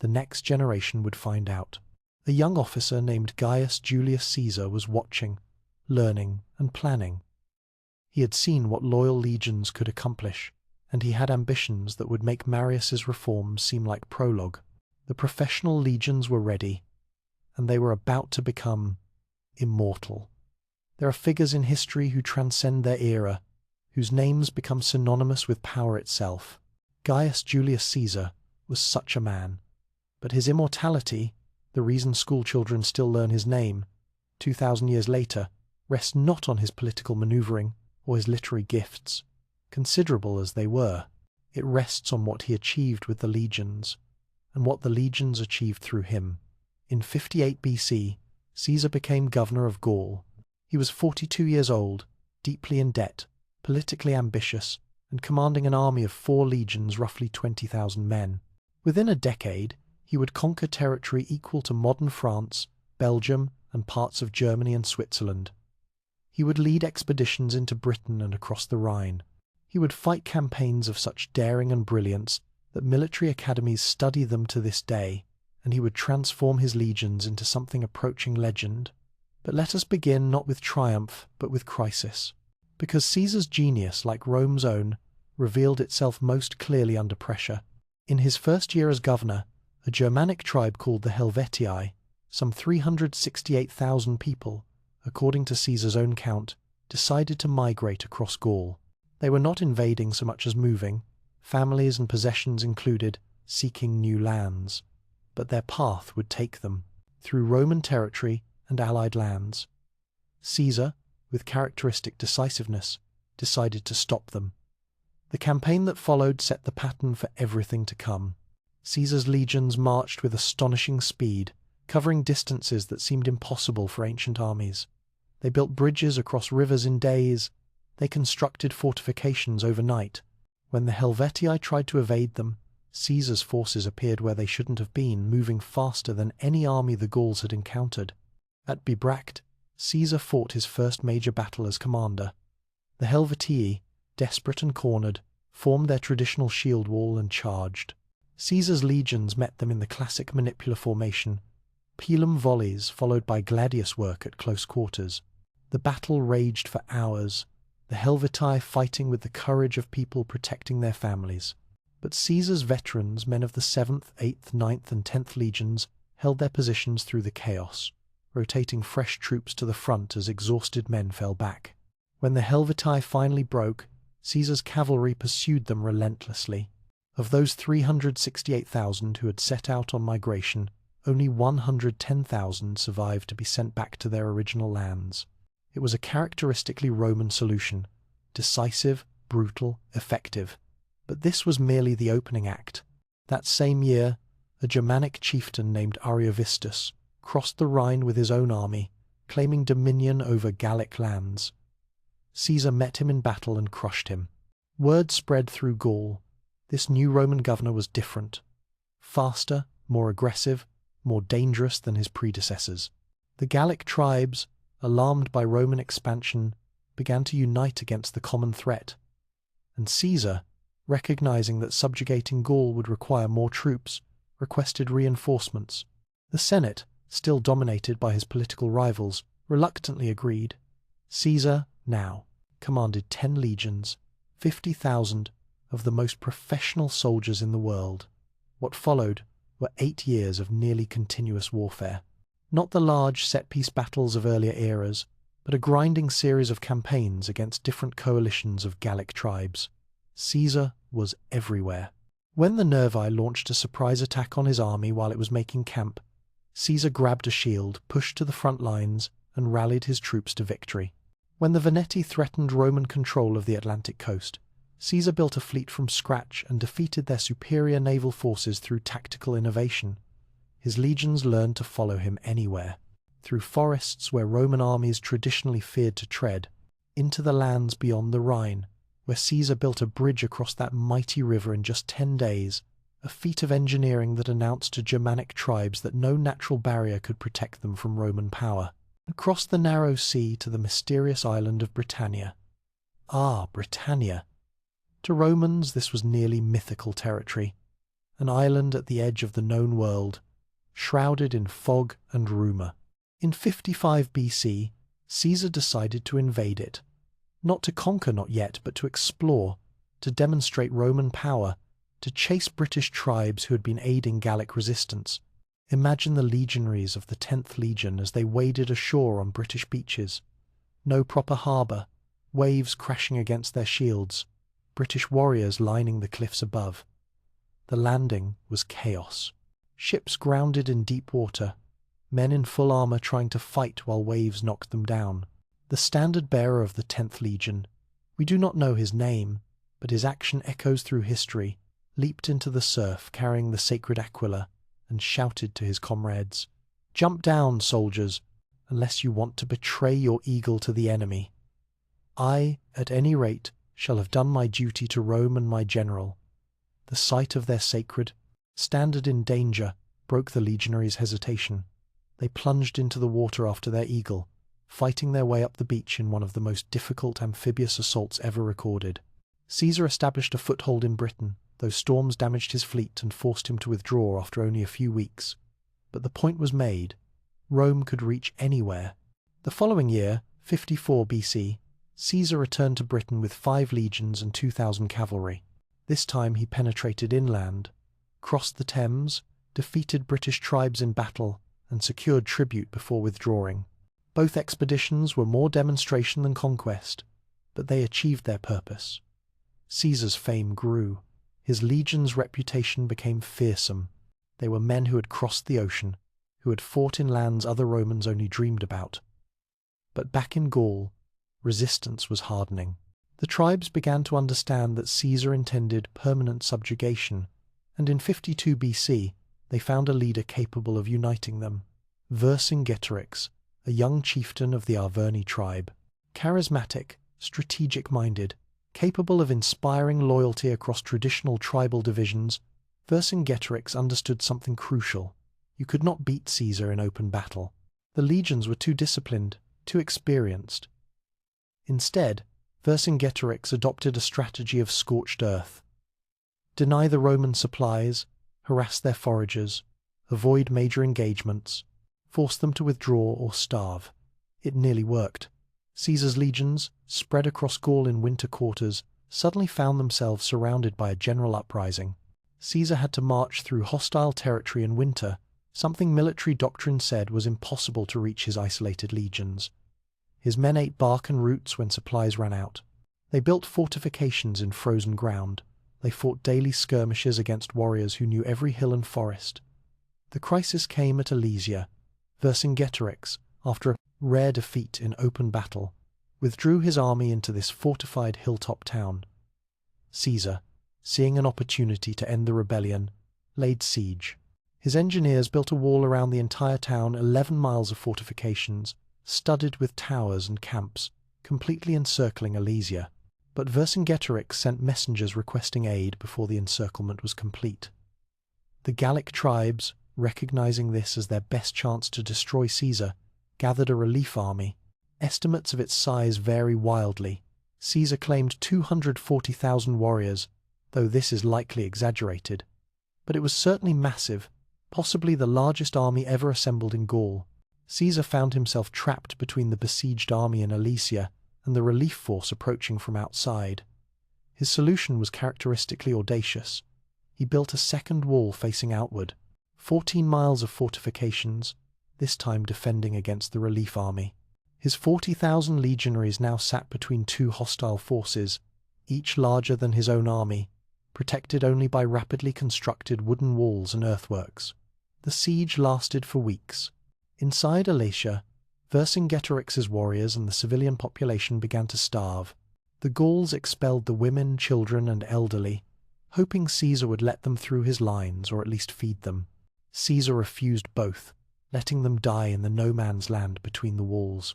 The next generation would find out. A young officer named Gaius Julius Caesar was watching, learning, and planning. He had seen what loyal legions could accomplish, and he had ambitions that would make Marius's reforms seem like prologue. The professional legions were ready, and they were about to become immortal. There are figures in history who transcend their era, whose names become synonymous with power itself. Gaius Julius Caesar was such a man, but his immortality, the reason schoolchildren still learn his name, 2,000 years later, rests not on his political maneuvering or his literary gifts, considerable as they were. It rests on what he achieved with the legions, and what the legions achieved through him. In 58 BC, Caesar became governor of Gaul. He was 42 years old, deeply in debt, politically ambitious, and commanding an army of 4 legions, roughly 20,000 men. Within a decade, he would conquer territory equal to modern France, Belgium, and parts of Germany and Switzerland. He would lead expeditions into Britain and across the Rhine. He would fight campaigns of such daring and brilliance that military academies study them to this day, and he would transform his legions into something approaching legend. But let us begin not with triumph, but with crisis. Because Caesar's genius, like Rome's own, revealed itself most clearly under pressure. In his first year as governor, a Germanic tribe called the Helvetii, some 368,000 people, according to Caesar's own count, decided to migrate across Gaul. They were not invading so much as moving, families and possessions included, seeking new lands. But their path would take them through Roman territory and allied lands. Caesar, with characteristic decisiveness, decided to stop them. The campaign that followed set the pattern for everything to come. Caesar's legions marched with astonishing speed, covering distances that seemed impossible for ancient armies. They built bridges across rivers in days. They constructed fortifications overnight. When the Helvetii tried to evade them, Caesar's forces appeared where they shouldn't have been, moving faster than any army the Gauls had encountered. At Bibracte, Caesar fought his first major battle as commander. The Helvetii, desperate and cornered, formed their traditional shield wall and charged. Caesar's legions met them in the classic manipular formation, pilum volleys followed by gladius work at close quarters. The battle raged for hours, the Helvetii fighting with the courage of people protecting their families. But Caesar's veterans, men of the 7th, 8th, 9th, and 10th legions, held their positions through the chaos, rotating fresh troops to the front as exhausted men fell back. When the Helvetii finally broke, Caesar's cavalry pursued them relentlessly. Of those 368,000 who had set out on migration, only 110,000 survived to be sent back to their original lands. It was a characteristically Roman solution, decisive, brutal, effective. But this was merely the opening act. That same year, a Germanic chieftain named Ariovistus crossed the Rhine with his own army, claiming dominion over Gallic lands. Caesar met him in battle and crushed him. Word spread through Gaul. This new Roman governor was different. Faster, more aggressive, more dangerous than his predecessors. The Gallic tribes, alarmed by Roman expansion, began to unite against the common threat. And Caesar, recognizing that subjugating Gaul would require more troops, requested reinforcements. The Senate, still dominated by his political rivals, reluctantly agreed. Caesar, now, commanded 10 legions, 50,000 of the most professional soldiers in the world. What followed were 8 years of nearly continuous warfare. Not the large set-piece battles of earlier eras, but a grinding series of campaigns against different coalitions of Gallic tribes. Caesar was everywhere. When the Nervi launched a surprise attack on his army while it was making camp, Caesar grabbed a shield, pushed to the front lines, and rallied his troops to victory. When the Veneti threatened Roman control of the Atlantic coast, Caesar built a fleet from scratch and defeated their superior naval forces through tactical innovation. His legions learned to follow him anywhere, through forests where Roman armies traditionally feared to tread, into the lands beyond the Rhine, where Caesar built a bridge across that mighty river in just 10 days, a feat of engineering that announced to Germanic tribes that no natural barrier could protect them from Roman power. Across the narrow sea to the mysterious island of Britannia. Ah, Britannia! To Romans this was nearly mythical territory, an island at the edge of the known world, shrouded in fog and rumour. In 55 BC, Caesar decided to invade it. Not to conquer, not yet, but to explore, to demonstrate Roman power, to chase British tribes who had been aiding Gallic resistance. Imagine the legionaries of the 10th Legion as they waded ashore on British beaches. No proper harbour, waves crashing against their shields, British warriors lining the cliffs above. The landing was chaos. Ships grounded in deep water, men in full armour trying to fight while waves knocked them down. The standard-bearer of the 10th Legion, we do not know his name, but his action echoes through history, leaped into the surf carrying the sacred Aquila, and shouted to his comrades, "Jump down, soldiers, unless you want to betray your eagle to the enemy. I, at any rate, shall have done my duty to Rome and my general." The sight of their sacred standard in danger broke the legionaries' hesitation. They plunged into the water after their eagle, fighting their way up the beach in one of the most difficult amphibious assaults ever recorded. Caesar established a foothold in Britain, though storms damaged his fleet and forced him to withdraw after only a few weeks. But the point was made. Rome could reach anywhere. The following year, 54 BC, Caesar returned to Britain with 5 legions and 2,000 cavalry. This time he penetrated inland, crossed the Thames, defeated British tribes in battle, and secured tribute before withdrawing. Both expeditions were more demonstration than conquest, but they achieved their purpose. Caesar's fame grew. His legion's reputation became fearsome. They were men who had crossed the ocean, who had fought in lands other Romans only dreamed about. But back in Gaul, resistance was hardening. The tribes began to understand that Caesar intended permanent subjugation, and in 52 BC they found a leader capable of uniting them. Vercingetorix, a young chieftain of the Arverni tribe. Charismatic, strategic-minded, capable of inspiring loyalty across traditional tribal divisions, Vercingetorix understood something crucial. You could not beat Caesar in open battle. The legions were too disciplined, too experienced. Instead, Vercingetorix adopted a strategy of scorched earth. Deny the Roman supplies, harass their foragers, avoid major engagements, force them to withdraw or starve. It nearly worked. Caesar's legions, spread across Gaul in winter quarters, suddenly found themselves surrounded by a general uprising. Caesar had to march through hostile territory in winter, something military doctrine said was impossible to reach his isolated legions. His men ate bark and roots when supplies ran out. They built fortifications in frozen ground. They fought daily skirmishes against warriors who knew every hill and forest. The crisis came at Alesia. Vercingetorix, after a rare defeat in open battle, withdrew his army into this fortified hilltop town. Caesar, seeing an opportunity to end the rebellion, laid siege. His engineers built a wall around the entire town, 11 miles of fortifications, studded with towers and camps, completely encircling Alesia. But Vercingetorix sent messengers requesting aid before the encirclement was complete. The Gallic tribes, recognizing this as their best chance to destroy Caesar, gathered a relief army. Estimates of its size vary wildly. Caesar claimed 240,000 warriors, though this is likely exaggerated. But it was certainly massive, possibly the largest army ever assembled in Gaul. Caesar found himself trapped between the besieged army in Alesia and the relief force approaching from outside. His solution was characteristically audacious. He built a second wall facing outward, 14 miles of fortifications, this time defending against the relief army. His 40,000 legionaries now sat between two hostile forces, each larger than his own army, protected only by rapidly constructed wooden walls and earthworks. The siege lasted for weeks. Inside Alesia, Vercingetorix's warriors and the civilian population began to starve. The Gauls expelled the women, children, and elderly, hoping Caesar would let them through his lines or at least feed them. Caesar refused both, letting them die in the no-man's land between the walls.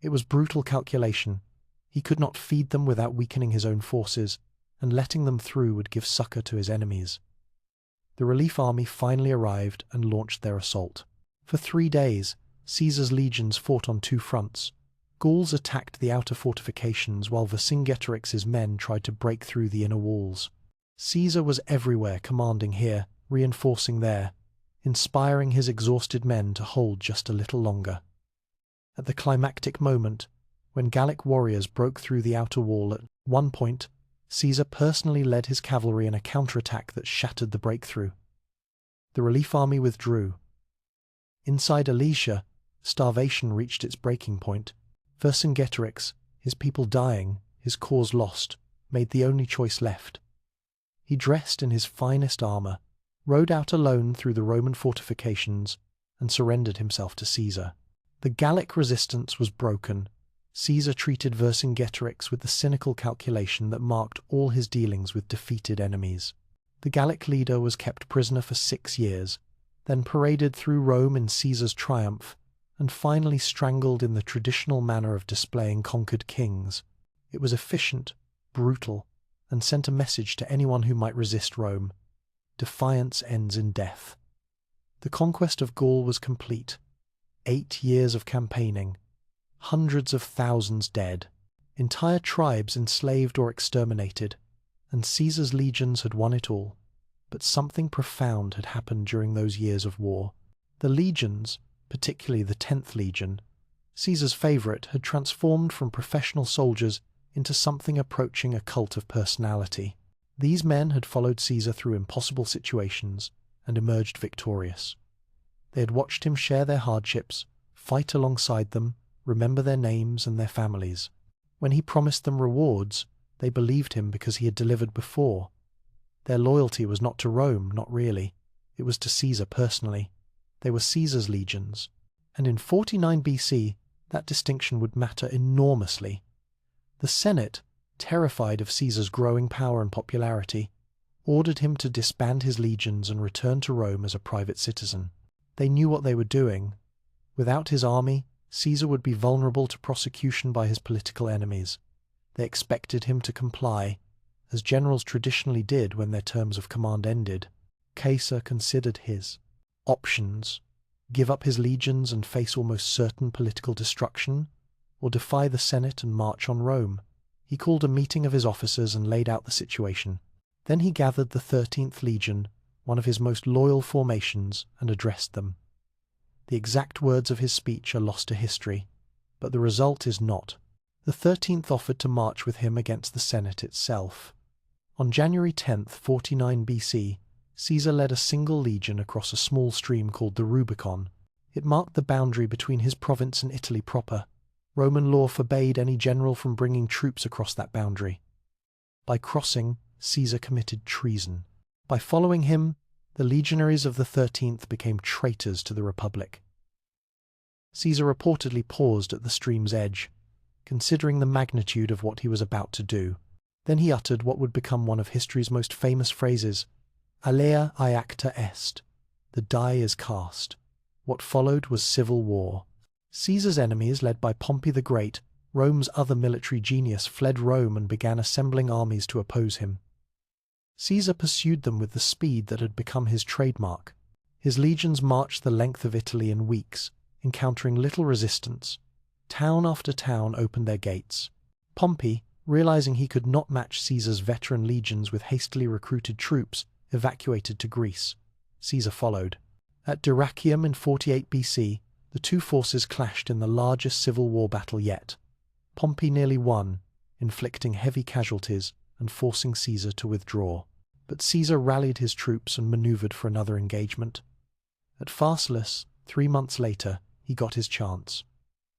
It was brutal calculation. He could not feed them without weakening his own forces, and letting them through would give succor to his enemies. The relief army finally arrived and launched their assault. For 3 days, Caesar's legions fought on 2 fronts. Gauls attacked the outer fortifications while Vercingetorix's men tried to break through the inner walls. Caesar was everywhere, commanding here, reinforcing there, inspiring his exhausted men to hold just a little longer. At the climactic moment, when Gallic warriors broke through the outer wall at one point, Caesar personally led his cavalry in a counterattack that shattered the breakthrough. The relief army withdrew. Inside Alesia, starvation reached its breaking point. Vercingetorix, his people dying, his cause lost, made the only choice left. He dressed in his finest armor, rode out alone through the Roman fortifications, and surrendered himself to Caesar. The Gallic resistance was broken. Caesar treated Vercingetorix with the cynical calculation that marked all his dealings with defeated enemies. The Gallic leader was kept prisoner for 6 years, then paraded through Rome in Caesar's triumph, and finally strangled in the traditional manner of displaying conquered kings. It was efficient, brutal, and sent a message to anyone who might resist Rome. Defiance ends in death. The conquest of Gaul was complete. 8 years of campaigning, hundreds of thousands dead, entire tribes enslaved or exterminated, and Caesar's legions had won it all. But something profound had happened during those years of war. The legions, particularly the 10th Legion, Caesar's favourite, had transformed from professional soldiers into something approaching a cult of personality. These men had followed Caesar through impossible situations and emerged victorious. They had watched him share their hardships, fight alongside them, remember their names and their families. When he promised them rewards, they believed him because he had delivered before. Their loyalty was not to Rome, not really. It was to Caesar personally. They were Caesar's legions. And in 49 BC, that distinction would matter enormously. The Senate, terrified of Caesar's growing power and popularity, ordered him to disband his legions and return to Rome as a private citizen. They knew what they were doing. Without his army, Caesar would be vulnerable to prosecution by his political enemies. They expected him to comply, as generals traditionally did when their terms of command ended. Caesar considered his options: give up his legions and face almost certain political destruction, or defy the Senate and march on Rome. He called a meeting of his officers and laid out the situation. Then he gathered the 13th Legion, one of his most loyal formations, and addressed them. The exact words of his speech are lost to history, but the result is not. The 13th offered to march with him against the Senate itself. On January 10th, 49 BC, Caesar led a single legion across a small stream called the Rubicon. It marked the boundary between his province and Italy proper. Roman law forbade any general from bringing troops across that boundary. By crossing, Caesar committed treason. By following him, the legionaries of the 13th became traitors to the Republic. Caesar reportedly paused at the stream's edge, considering the magnitude of what he was about to do. Then he uttered what would become one of history's most famous phrases: "Alea iacta est," the die is cast. What followed was civil war. Caesar's enemies, led by Pompey the Great, Rome's other military genius, fled Rome and began assembling armies to oppose him. Caesar pursued them with the speed that had become his trademark. His legions marched the length of Italy in weeks, encountering little resistance. Town after town opened their gates. Pompey, realizing he could not match Caesar's veteran legions with hastily recruited troops, evacuated to Greece. Caesar followed. At Dyrrhachium in 48 BC, the two forces clashed in the largest civil war battle yet. Pompey nearly won, inflicting heavy casualties and forcing Caesar to withdraw. But Caesar rallied his troops and maneuvered for another engagement. At Pharsalus, 3 months later, he got his chance.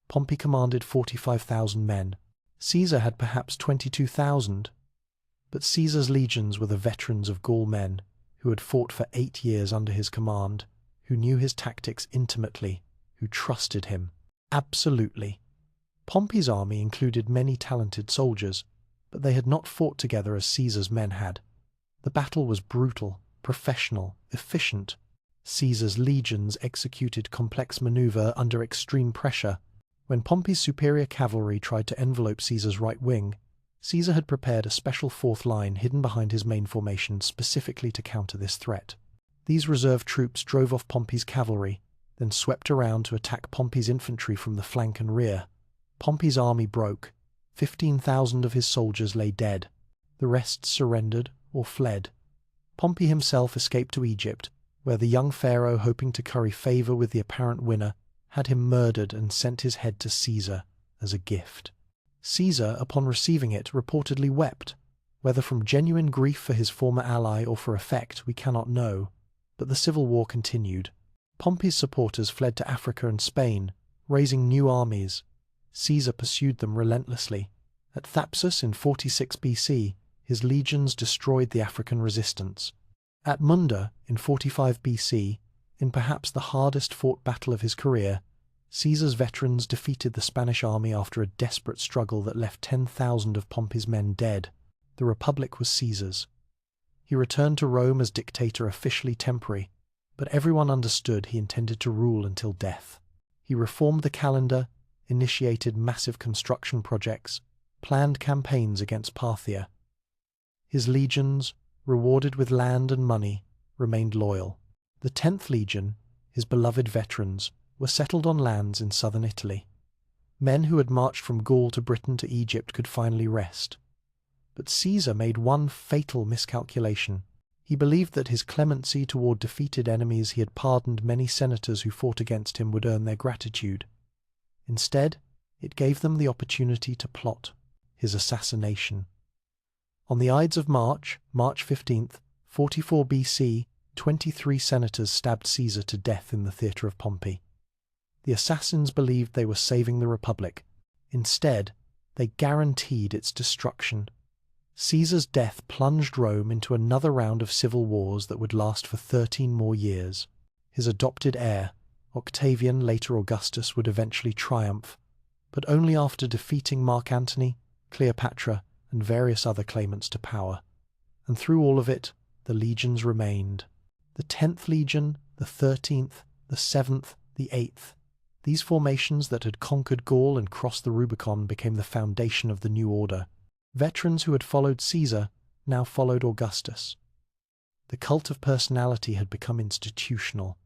Pompey commanded 45,000 men. Caesar had perhaps 22,000. But Caesar's legions were the veterans of Gaul men, who had fought for 8 years under his command, who knew his tactics intimately, who trusted him. Absolutely. Pompey's army included many talented soldiers, but they had not fought together as Caesar's men had. The battle was brutal, professional, efficient. Caesar's legions executed complex maneuver under extreme pressure. When Pompey's superior cavalry tried to envelope Caesar's right wing, Caesar had prepared a special fourth line hidden behind his main formation specifically to counter this threat. These reserve troops drove off Pompey's cavalry, then swept around to attack Pompey's infantry from the flank and rear. Pompey's army broke. 15,000 of his soldiers lay dead. The rest surrendered or fled. Pompey himself escaped to Egypt, where the young pharaoh, hoping to curry favor with the apparent winner, had him murdered and sent his head to Caesar as a gift. Caesar, upon receiving it, reportedly wept. Whether from genuine grief for his former ally or for effect, we cannot know. But the civil war continued. Pompey's supporters fled to Africa and Spain, raising new armies. Caesar pursued them relentlessly. At Thapsus in 46 BC, his legions destroyed the African resistance. At Munda in 45 BC, in perhaps the hardest fought battle of his career, Caesar's veterans defeated the Spanish army after a desperate struggle that left 10,000 of Pompey's men dead. The Republic was Caesar's. He returned to Rome as dictator, officially temporary, but everyone understood he intended to rule until death. He reformed the calendar, initiated massive construction projects, planned campaigns against Parthia. His legions, rewarded with land and money, remained loyal. The 10th Legion, his beloved veterans, were settled on lands in southern Italy. Men who had marched from Gaul to Britain to Egypt could finally rest. But Caesar made one fatal miscalculation. He believed that his clemency toward defeated enemies he had pardoned many senators who fought against him would earn their gratitude. Instead, it gave them the opportunity to plot his assassination. On the Ides of March, March 15th, 44 BC, 23 senators stabbed Caesar to death in the theatre of Pompey. The assassins believed they were saving the Republic. Instead, they guaranteed its destruction. Caesar's death plunged Rome into another round of civil wars that would last for 13 more years. His adopted heir, Octavian, later Augustus, would eventually triumph, but only after defeating Mark Antony, Cleopatra, and various other claimants to power. And through all of it, the legions remained. The 10th Legion, the 13th, the 7th, the 8th. These formations that had conquered Gaul and crossed the Rubicon became the foundation of the new order. Veterans who had followed Caesar now followed Augustus. The cult of personality had become institutional.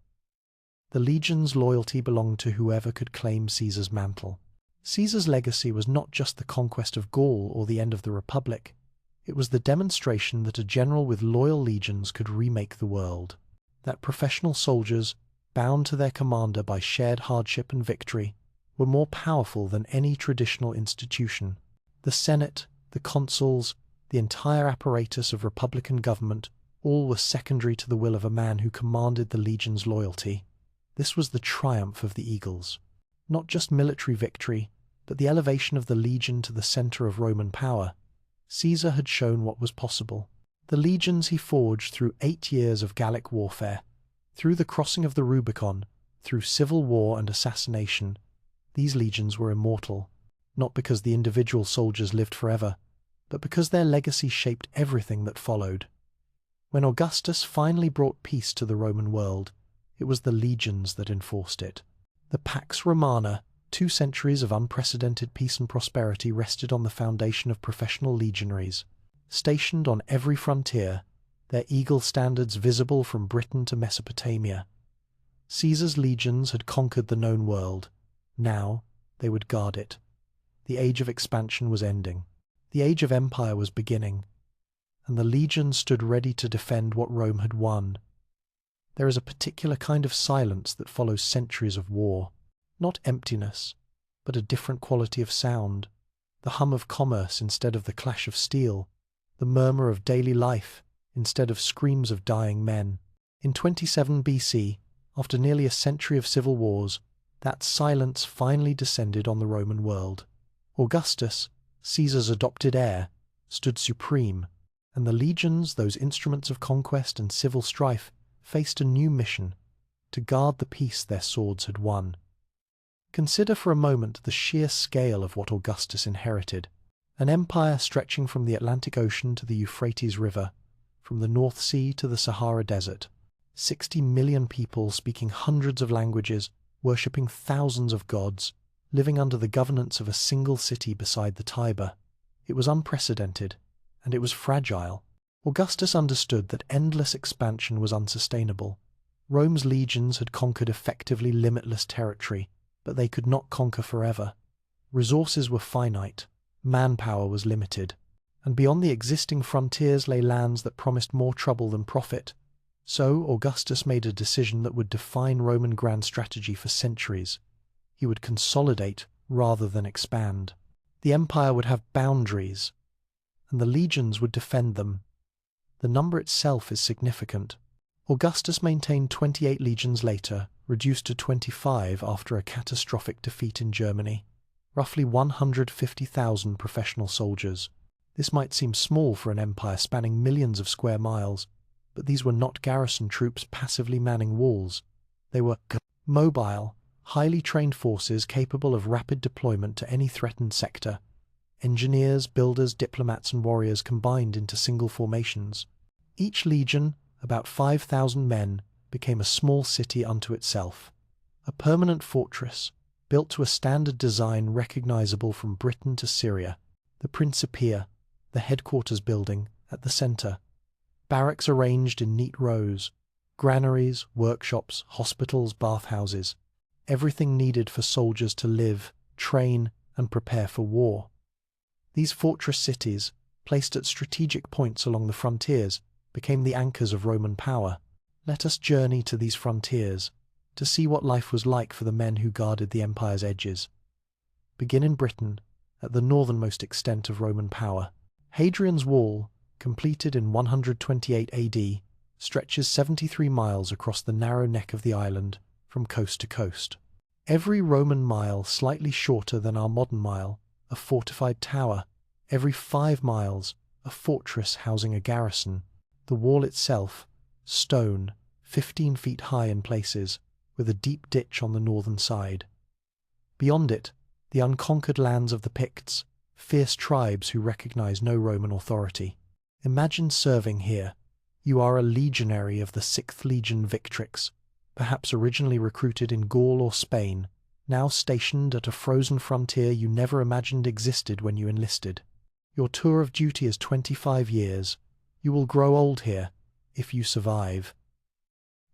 The legion's loyalty belonged to whoever could claim Caesar's mantle. Caesar's legacy was not just the conquest of Gaul or the end of the Republic. It was the demonstration that a general with loyal legions could remake the world, that professional soldiers, bound to their commander by shared hardship and victory, were more powerful than any traditional institution. The Senate, the consuls, the entire apparatus of republican government, all were secondary to the will of a man who commanded the legion's loyalty. This was the triumph of the Eagles. Not just military victory, but the elevation of the legion to the center of Roman power. Caesar had shown what was possible. The legions he forged through 8 years of Gallic warfare, through the crossing of the Rubicon, through civil war and assassination, these legions were immortal, not because the individual soldiers lived forever, but because their legacy shaped everything that followed. When Augustus finally brought peace to the Roman world, it was the legions that enforced it. The Pax Romana, 2 centuries of unprecedented peace and prosperity, rested on the foundation of professional legionaries. Stationed on every frontier, their eagle standards visible from Britain to Mesopotamia. Caesar's legions had conquered the known world. Now they would guard it. The age of expansion was ending. The age of empire was beginning, and the legions stood ready to defend what Rome had won. There is a particular kind of silence that follows centuries of war. Not emptiness, but a different quality of sound. The hum of commerce instead of the clash of steel. The murmur of daily life instead of screams of dying men. In 27 BC, after nearly a century of civil wars, that silence finally descended on the Roman world. Augustus, Caesar's adopted heir, stood supreme, and the legions, those instruments of conquest and civil strife, faced a new mission: to guard the peace their swords had won. Consider for a moment the sheer scale of what Augustus inherited. An empire stretching from the Atlantic Ocean to the Euphrates River, from the North Sea to the Sahara Desert. 60 million people speaking hundreds of languages, worshipping thousands of gods, living under the governance of a single city beside the Tiber. It was unprecedented, and it was fragile. Augustus understood that endless expansion was unsustainable. Rome's legions had conquered effectively limitless territory, but they could not conquer forever. Resources were finite, manpower was limited, and beyond the existing frontiers lay lands that promised more trouble than profit. So Augustus made a decision that would define Roman grand strategy for centuries. He would consolidate rather than expand. The empire would have boundaries, and the legions would defend them. The number itself is significant. Augustus maintained 28 legions later, reduced to 25 after a catastrophic defeat in Germany. Roughly 150,000 professional soldiers. This might seem small for an empire spanning millions of square miles, but these were not garrison troops passively manning walls. They were mobile, highly trained forces capable of rapid deployment to any threatened sector. Engineers, builders, diplomats, and warriors combined into single formations. Each legion, about 5,000 men, became a small city unto itself, a permanent fortress, built to a standard design recognizable from Britain to Syria. The Principia, the headquarters building, at the center. Barracks arranged in neat rows, granaries, workshops, hospitals, bathhouses, everything needed for soldiers to live, train, and prepare for war. These fortress cities, placed at strategic points along the frontiers, became the anchors of Roman power. Let us journey to these frontiers, to see what life was like for the men who guarded the empire's edges. Begin in Britain, at the northernmost extent of Roman power. Hadrian's Wall, completed in 128 AD, stretches 73 miles across the narrow neck of the island, from coast to coast. Every Roman mile slightly shorter than our modern mile, a fortified tower. Every 5 miles, a fortress housing a garrison. The wall itself, stone, 15 feet high in places, with a deep ditch on the northern side. Beyond it, the unconquered lands of the Picts, fierce tribes who recognize no Roman authority. Imagine serving here. You are a legionary of the 6th Legion Victrix, perhaps originally recruited in Gaul or Spain, now stationed at a frozen frontier you never imagined existed when you enlisted. Your tour of duty is 25 years. You will grow old here, if you survive.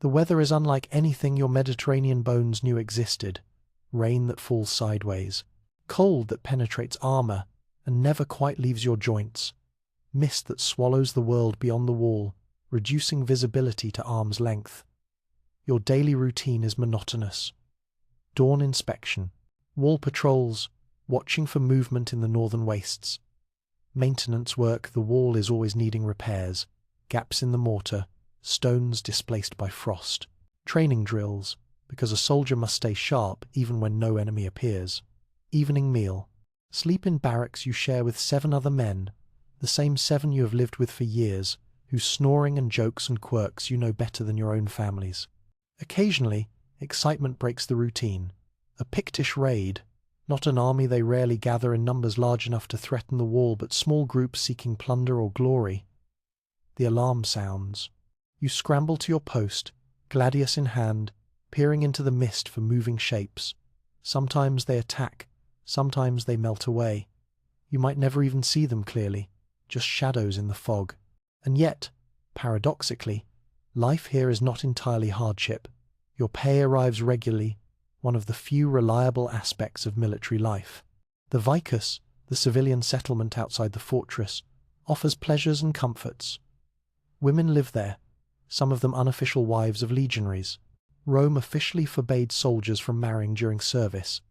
The weather is unlike anything your Mediterranean bones knew existed. Rain that falls sideways, cold that penetrates armor and never quite leaves your joints, mist that swallows the world beyond the wall, reducing visibility to arm's length. Your daily routine is monotonous. Dawn inspection, wall patrols, watching for movement in the northern wastes. Maintenance work, the wall is always needing repairs, gaps in the mortar, stones displaced by frost. Training drills, because a soldier must stay sharp even when no enemy appears. Evening meal, sleep in barracks you share with 7 other men, the same 7 you have lived with for years, whose snoring and jokes and quirks you know better than your own families. Occasionally, excitement breaks the routine. A Pictish raid, not an army, they rarely gather in numbers large enough to threaten the wall, but small groups seeking plunder or glory. The alarm sounds. You scramble to your post, gladius in hand, peering into the mist for moving shapes. Sometimes they attack, sometimes they melt away. You might never even see them clearly, just shadows in the fog. And yet, paradoxically, life here is not entirely hardship. Your pay arrives regularly, one of the few reliable aspects of military life. The Vicus, the civilian settlement outside the fortress, offers pleasures and comforts. Women live there, some of them unofficial wives of legionaries. Rome officially forbade soldiers from marrying during service,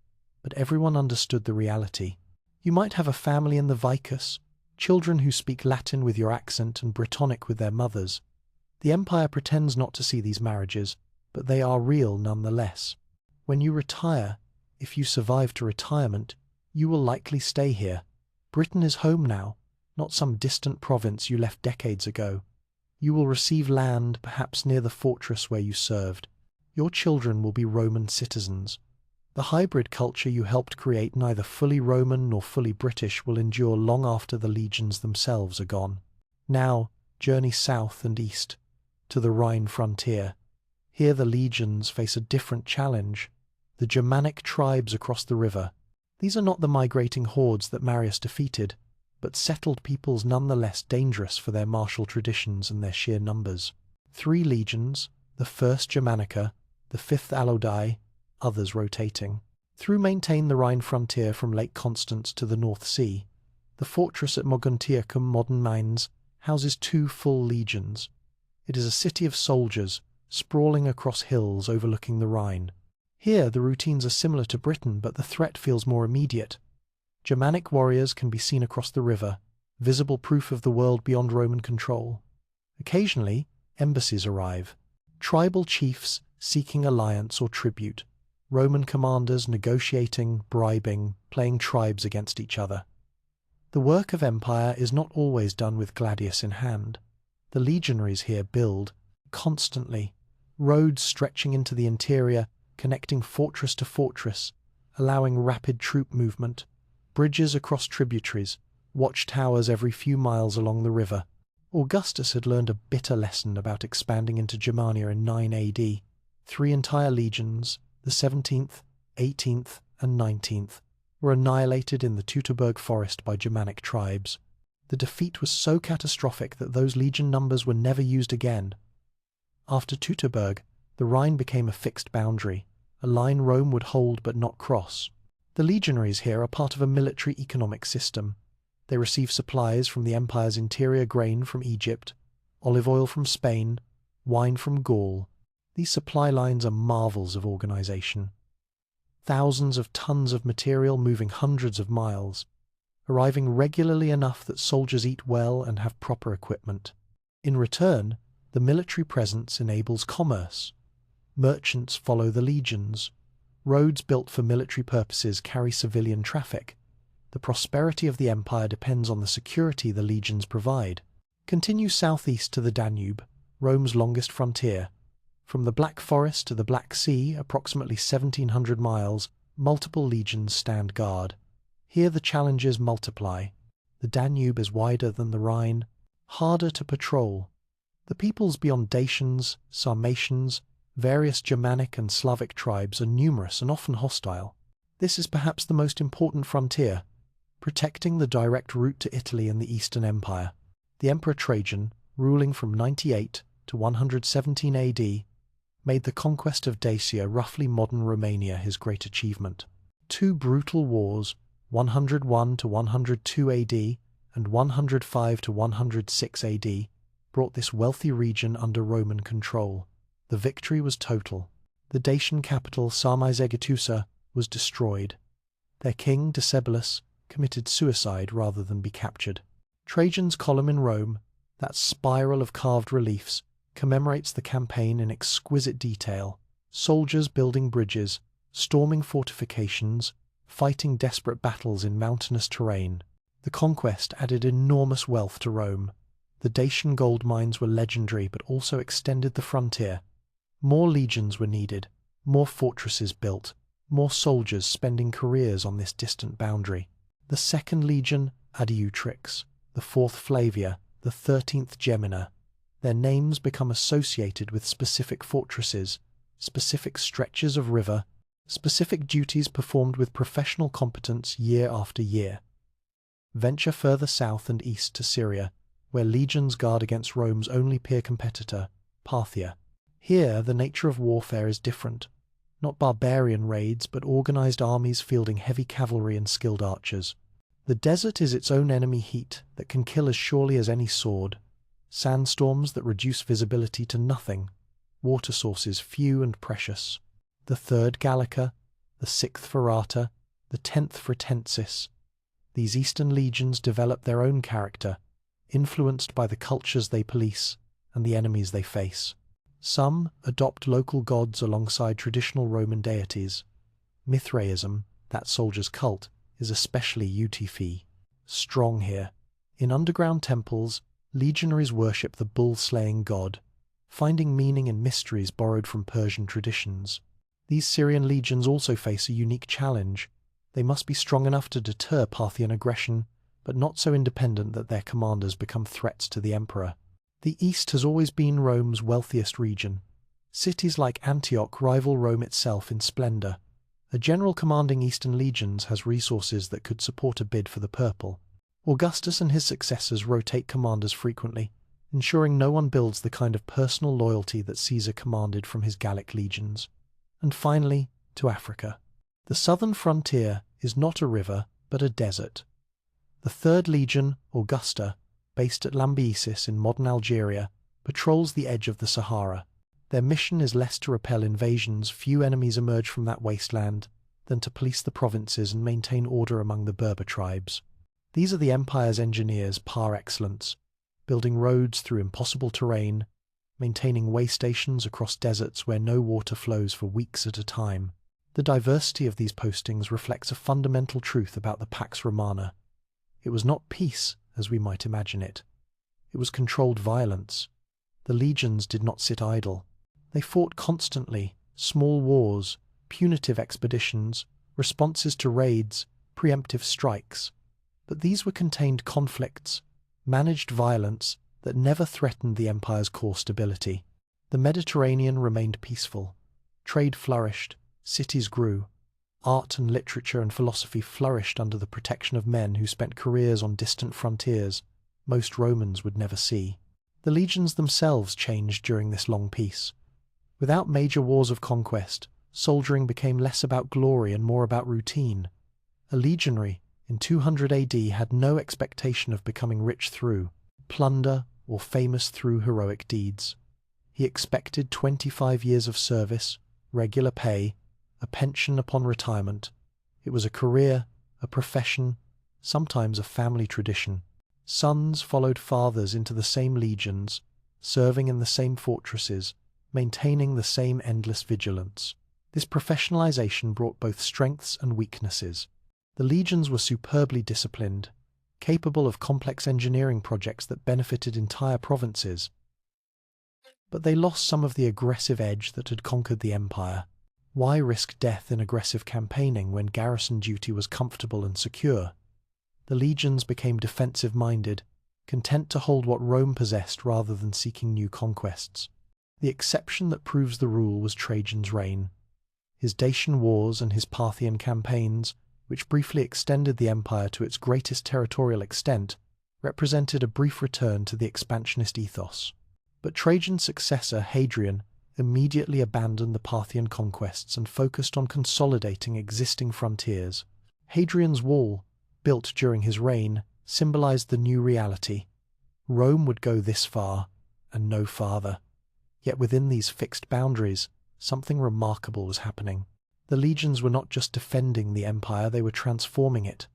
but everyone understood the reality. You might have a family in the Vicus, children who speak Latin with your accent and Brittonic with their mothers. The empire pretends not to see these marriages, but they are real nonetheless. When you retire, if you survive to retirement, you will likely stay here. Britain is home now, not some distant province you left decades ago. You will receive land, perhaps near the fortress where you served. Your children will be Roman citizens. The hybrid culture you helped create, neither fully Roman nor fully British, will endure long after the legions themselves are gone. Now, journey south and east, to the Rhine frontier. Here the legions face a different challenge. The Germanic tribes across the river. These are not the migrating hordes that Marius defeated, but settled peoples nonetheless dangerous for their martial traditions and their sheer numbers. 3 legions, the 1st Germanica, the 5th Alaudae, others rotating. Through maintain the Rhine frontier from Lake Constance to the North Sea. The fortress at Mogontiacum, modern Mainz, houses 2 full legions. It is a city of soldiers, sprawling across hills overlooking the Rhine. Here the routines are similar to Britain, but the threat feels more immediate. Germanic warriors can be seen across the river, visible proof of the world beyond Roman control. Occasionally, embassies arrive. Tribal chiefs seeking alliance or tribute. Roman commanders negotiating, bribing, playing tribes against each other. The work of empire is not always done with gladius in hand. The legionaries here build, constantly, roads stretching into the interior, connecting fortress to fortress, allowing rapid troop movement, bridges across tributaries, watchtowers every few miles along the river. Augustus had learned a bitter lesson about expanding into Germania in 9 AD. 3 entire legions, the 17th, 18th, and 19th, were annihilated in the Teutoburg forest by Germanic tribes. The defeat was so catastrophic that those legion numbers were never used again. After Teutoburg, the Rhine became a fixed boundary, a line Rome would hold but not cross. The legionaries here are part of a military economic system. They receive supplies from the empire's interior, grain from Egypt, olive oil from Spain, wine from Gaul. These supply lines are marvels of organization. Thousands of tons of material moving hundreds of miles, arriving regularly enough that soldiers eat well and have proper equipment. In return, the military presence enables commerce. Merchants follow the legions. Roads built for military purposes carry civilian traffic. The prosperity of the empire depends on the security the legions provide. Continue southeast to the Danube, Rome's longest frontier. From the Black Forest to the Black Sea, approximately 1,700 miles, multiple legions stand guard. Here the challenges multiply. The Danube is wider than the Rhine, harder to patrol. The peoples beyond Dacians, Sarmatians, various Germanic and Slavic tribes are numerous and often hostile. This is perhaps the most important frontier, protecting the direct route to Italy and the Eastern Empire. The Emperor Trajan, ruling from 98 to 117 AD, made the conquest of Dacia, roughly modern Romania, his great achievement. 2 brutal wars, 101 to 102 AD and 105 to 106 AD, brought this wealthy region under Roman control. The victory was total. The Dacian capital, Sarmizegetusa, was destroyed. Their king, Decebalus, committed suicide rather than be captured. Trajan's column in Rome, that spiral of carved reliefs, commemorates the campaign in exquisite detail. Soldiers building bridges, storming fortifications, fighting desperate battles in mountainous terrain. The conquest added enormous wealth to Rome. The Dacian gold mines were legendary but also extended the frontier. More legions were needed, more fortresses built, more soldiers spending careers on this distant boundary. The 2nd Legion, Adiutrix, the 4th Flavia, the 13th Gemina. Their names become associated with specific fortresses, specific stretches of river, specific duties performed with professional competence year after year. Venture further south and east to Syria, where legions guard against Rome's only peer competitor, Parthia. Here, the nature of warfare is different. Not barbarian raids, but organized armies fielding heavy cavalry and skilled archers. The desert is its own enemy heat that can kill as surely as any sword. Sandstorms that reduce visibility to nothing. Water sources few and precious. The 3rd Gallica, the 6th Ferrata, the 10th Fretensis. These eastern legions develop their own character, influenced by the cultures they police and the enemies they face. Some adopt local gods alongside traditional Roman deities. Mithraism, that soldier's cult, is especially strong here. In underground temples, legionaries worship the bull-slaying god, finding meaning in mysteries borrowed from Persian traditions. These Syrian legions also face a unique challenge. They must be strong enough to deter Parthian aggression, but not so independent that their commanders become threats to the emperor. The East has always been Rome's wealthiest region. Cities like Antioch rival Rome itself in splendor. A general commanding Eastern legions has resources that could support a bid for the purple. Augustus and his successors rotate commanders frequently, ensuring no one builds the kind of personal loyalty that Caesar commanded from his Gallic legions. And finally, to Africa. The southern frontier is not a river, but a desert. The 3rd Legion, Augusta, based at Lambesis in modern Algeria, patrols the edge of the Sahara. Their mission is less to repel invasions, few enemies emerge from that wasteland, than to police the provinces and maintain order among the Berber tribes. These are the empire's engineers par excellence, building roads through impossible terrain, maintaining way stations across deserts where no water flows for weeks at a time. The diversity of these postings reflects a fundamental truth about the Pax Romana. It was not peace, as we might imagine it. It was controlled violence. The legions did not sit idle. They fought constantly, small wars, punitive expeditions, responses to raids, preemptive strikes. But these were contained conflicts, managed violence that never threatened the empire's core stability. The Mediterranean remained peaceful. Trade flourished, cities grew. Art and literature and philosophy flourished under the protection of men who spent careers on distant frontiers most Romans would never see. The legions themselves changed during this long peace. Without major wars of conquest, soldiering became less about glory and more about routine. A legionary in 200 AD had no expectation of becoming rich through plunder or famous through heroic deeds. He expected 25 years of service, regular pay, a pension upon retirement. It was a career, a profession, sometimes a family tradition. Sons followed fathers into the same legions, serving in the same fortresses, maintaining the same endless vigilance. This professionalization brought both strengths and weaknesses. The legions were superbly disciplined, capable of complex engineering projects that benefited entire provinces. But they lost some of the aggressive edge that had conquered the empire. Why risk death in aggressive campaigning when garrison duty was comfortable and secure? The legions became defensive-minded, content to hold what Rome possessed rather than seeking new conquests. The exception that proves the rule was Trajan's reign. His Dacian wars and his Parthian campaigns, which briefly extended the empire to its greatest territorial extent, represented a brief return to the expansionist ethos. But Trajan's successor, Hadrian, immediately abandoned the Parthian conquests and focused on consolidating existing frontiers. Hadrian's Wall, built during his reign, symbolized the new reality. Rome would go this far, and no farther. Yet within these fixed boundaries, something remarkable was happening. The legions were not just defending the empire, they were transforming it.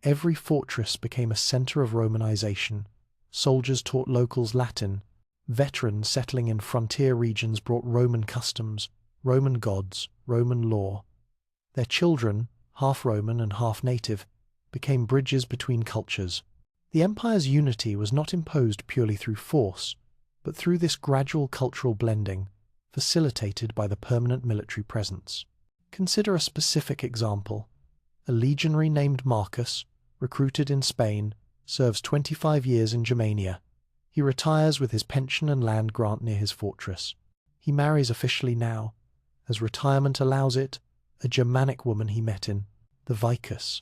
Every fortress became a center of Romanization. Soldiers taught locals Latin. Veterans settling in frontier regions brought Roman customs, Roman gods, Roman law. Their children, half Roman and half native, became bridges between cultures. The empire's unity was not imposed purely through force, but through this gradual cultural blending, facilitated by the permanent military presence. Consider a specific example. A legionary named Marcus, recruited in Spain, serves 25 years in Germania. He retires with his pension and land grant near his fortress. He marries officially now, as retirement allows it, a Germanic woman he met in, the Vicus.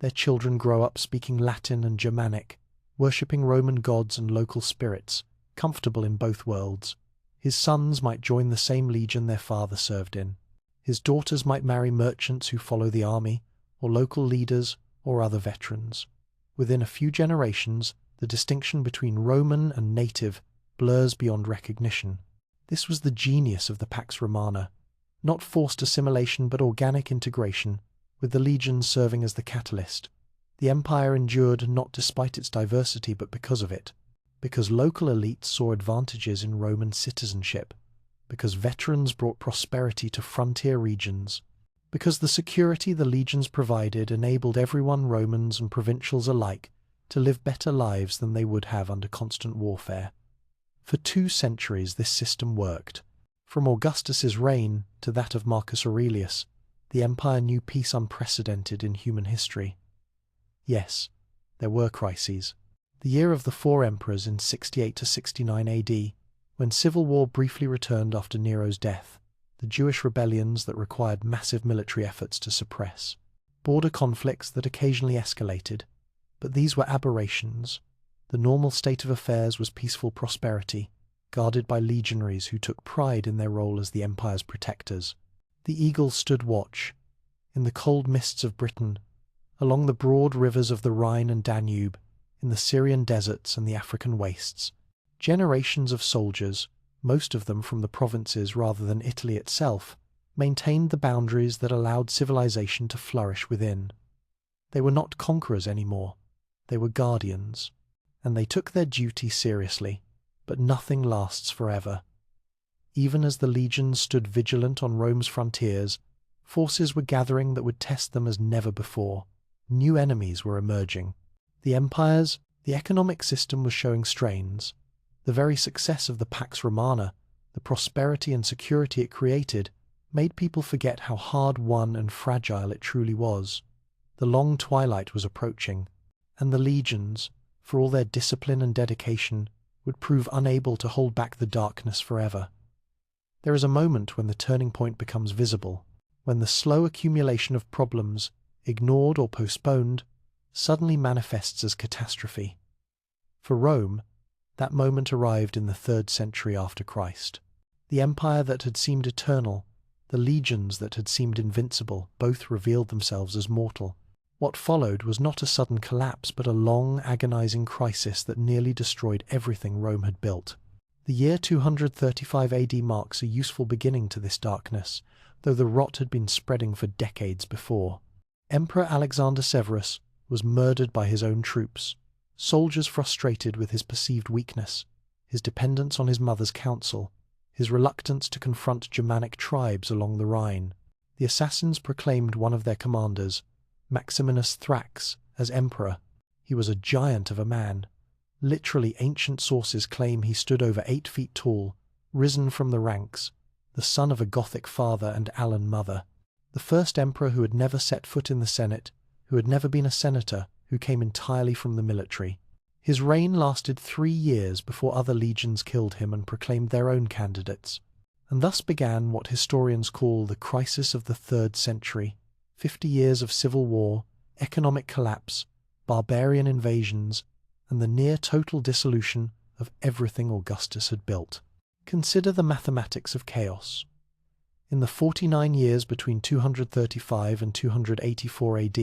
Their children grow up speaking Latin and Germanic, worshipping Roman gods and local spirits, comfortable in both worlds. His sons might join the same legion their father served in. His daughters might marry merchants who follow the army, or local leaders, or other veterans. Within a few generations, the distinction between Roman and native blurs beyond recognition. This was the genius of the Pax Romana, not forced assimilation but organic integration, with the legions serving as the catalyst. The empire endured not despite its diversity but because of it, because local elites saw advantages in Roman citizenship, because veterans brought prosperity to frontier regions, because the security the legions provided enabled everyone, Romans and provincials alike, to live better lives than they would have under constant warfare. For 2 centuries this system worked. From Augustus's reign to that of Marcus Aurelius, the empire knew peace unprecedented in human history. Yes, there were crises. The year of the 4 emperors in 68 to 69 AD, when civil war briefly returned after Nero's death, the Jewish rebellions that required massive military efforts to suppress, border conflicts that occasionally escalated. But these were aberrations. The normal state of affairs was peaceful prosperity, guarded by legionaries who took pride in their role as the empire's protectors. The eagles stood watch. In the cold mists of Britain, along the broad rivers of the Rhine and Danube, in the Syrian deserts and the African wastes, generations of soldiers, most of them from the provinces rather than Italy itself, maintained the boundaries that allowed civilization to flourish within. They were not conquerors anymore. They were guardians, and they took their duty seriously, but nothing lasts forever. Even as the legions stood vigilant on Rome's frontiers, forces were gathering that would test them as never before. New enemies were emerging. The economic system was showing strains. The very success of the Pax Romana, the prosperity and security it created, made people forget how hard-won and fragile it truly was. The long twilight was approaching, and the legions, for all their discipline and dedication, would prove unable to hold back the darkness forever. There is a moment when the turning point becomes visible, when the slow accumulation of problems, ignored or postponed, suddenly manifests as catastrophe. For Rome, that moment arrived in the 3rd century after Christ. The empire that had seemed eternal, the legions that had seemed invincible, both revealed themselves as mortal. What followed was not a sudden collapse, but a long, agonizing crisis that nearly destroyed everything Rome had built. The year 235 AD marks a useful beginning to this darkness, though the rot had been spreading for decades before. Emperor Alexander Severus was murdered by his own troops, soldiers frustrated with his perceived weakness, his dependence on his mother's counsel, his reluctance to confront Germanic tribes along the Rhine. The assassins proclaimed one of their commanders, Maximinus Thrax, as emperor. He was a giant of a man. Literally, ancient sources claim he stood over 8 feet tall, risen from the ranks, the son of a Gothic father and Allan mother. The first emperor who had never set foot in the Senate, who had never been a senator, who came entirely from the military. His reign lasted 3 years before other legions killed him and proclaimed their own candidates. And thus began what historians call the crisis of the 3rd century. 50 years of civil war, economic collapse, barbarian invasions, and the near-total dissolution of everything Augustus had built. Consider the mathematics of chaos. In the 49 years between 235 and 284 AD,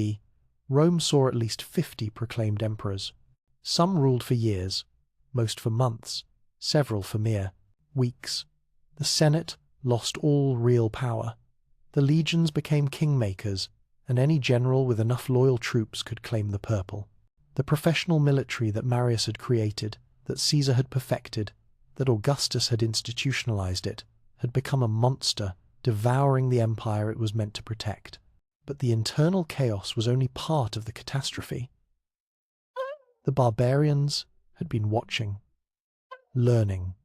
Rome saw at least 50 proclaimed emperors. Some ruled for years, most for months, several for mere weeks. The Senate lost all real power. The legions became kingmakers, and any general with enough loyal troops could claim the purple. The professional military that Marius had created, that Caesar had perfected, that Augustus had institutionalized it, had become a monster, devouring the empire it was meant to protect. But the internal chaos was only part of the catastrophe. The barbarians had been watching, learning,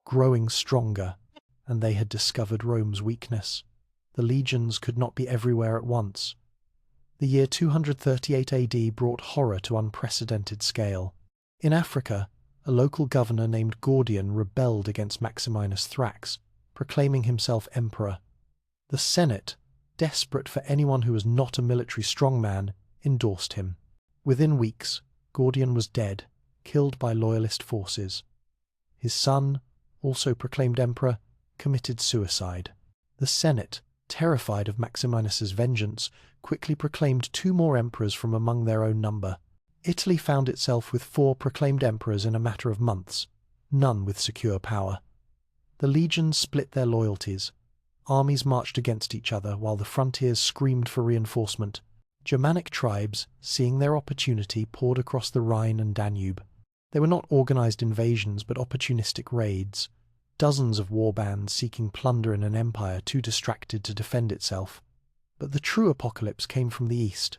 growing stronger, and they had discovered Rome's weakness. The legions could not be everywhere at once. The year 238 AD brought horror to unprecedented scale. In Africa, a local governor named Gordian rebelled against Maximinus Thrax, proclaiming himself emperor. The Senate, desperate for anyone who was not a military strongman, endorsed him. Within weeks, Gordian was dead, killed by loyalist forces. His son, also proclaimed emperor, committed suicide. The Senate, terrified of Maximinus's vengeance, quickly proclaimed 2 more emperors from among their own number. Italy found itself with 4 proclaimed emperors in a matter of months, none with secure power. The legions split their loyalties. Armies marched against each other while the frontiers screamed for reinforcement. Germanic tribes, seeing their opportunity, poured across the Rhine and Danube. They were not organized invasions but opportunistic raids. Dozens of war bands seeking plunder in an empire too distracted to defend itself. But the true apocalypse came from the east.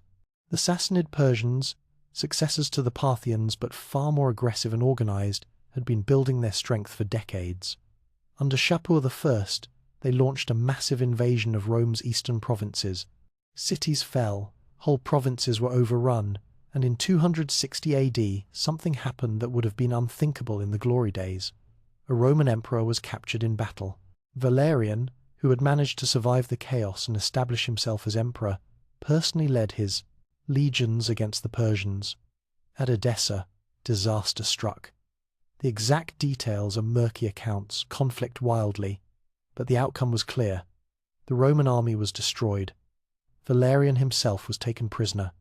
The Sassanid Persians, successors to the Parthians but far more aggressive and organized, had been building their strength for decades. Under Shapur I, they launched a massive invasion of Rome's eastern provinces. Cities fell, whole provinces were overrun, and in 260 AD something happened that would have been unthinkable in the glory days. A Roman emperor was captured in battle. Valerian, who had managed to survive the chaos and establish himself as emperor, personally led his legions against the Persians. At Edessa, disaster struck. The exact details are murky accounts, conflict wildly, but the outcome was clear. The Roman army was destroyed. Valerian himself was taken prisoner.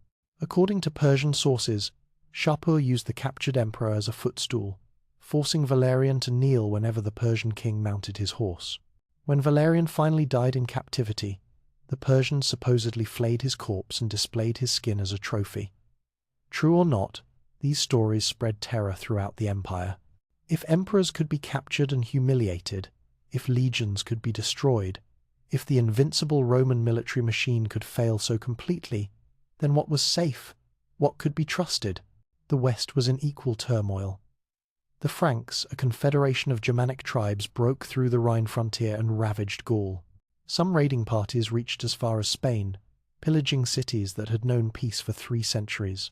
According to Persian sources, Shapur used the captured emperor as a footstool, forcing Valerian to kneel whenever the Persian king mounted his horse. When Valerian finally died in captivity, the Persians supposedly flayed his corpse and displayed his skin as a trophy. True or not, these stories spread terror throughout the empire. If emperors could be captured and humiliated, if legions could be destroyed, if the invincible Roman military machine could fail so completely, then what was safe? What could be trusted? The West was in equal turmoil. The Franks, a confederation of Germanic tribes, broke through the Rhine frontier and ravaged Gaul. Some raiding parties reached as far as Spain, pillaging cities that had known peace for 3 centuries.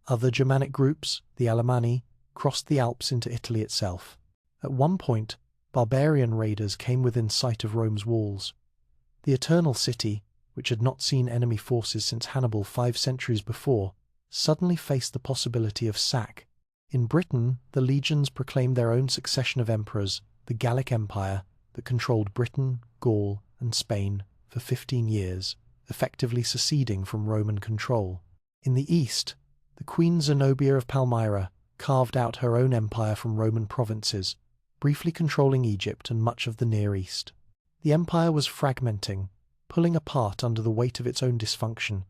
Other Germanic groups, the Alemanni, crossed the Alps into Italy itself. At one point, barbarian raiders came within sight of Rome's walls. The Eternal City, which had not seen enemy forces since Hannibal 5 centuries before, suddenly faced the possibility of sack. In Britain, the legions proclaimed their own succession of emperors, the Gallic Empire, that controlled Britain, Gaul, and Spain for 15 years, effectively seceding from Roman control. In the east, the Queen Zenobia of Palmyra carved out her own empire from Roman provinces, briefly controlling Egypt and much of the Near East. The empire was fragmenting, pulling apart under the weight of its own dysfunction,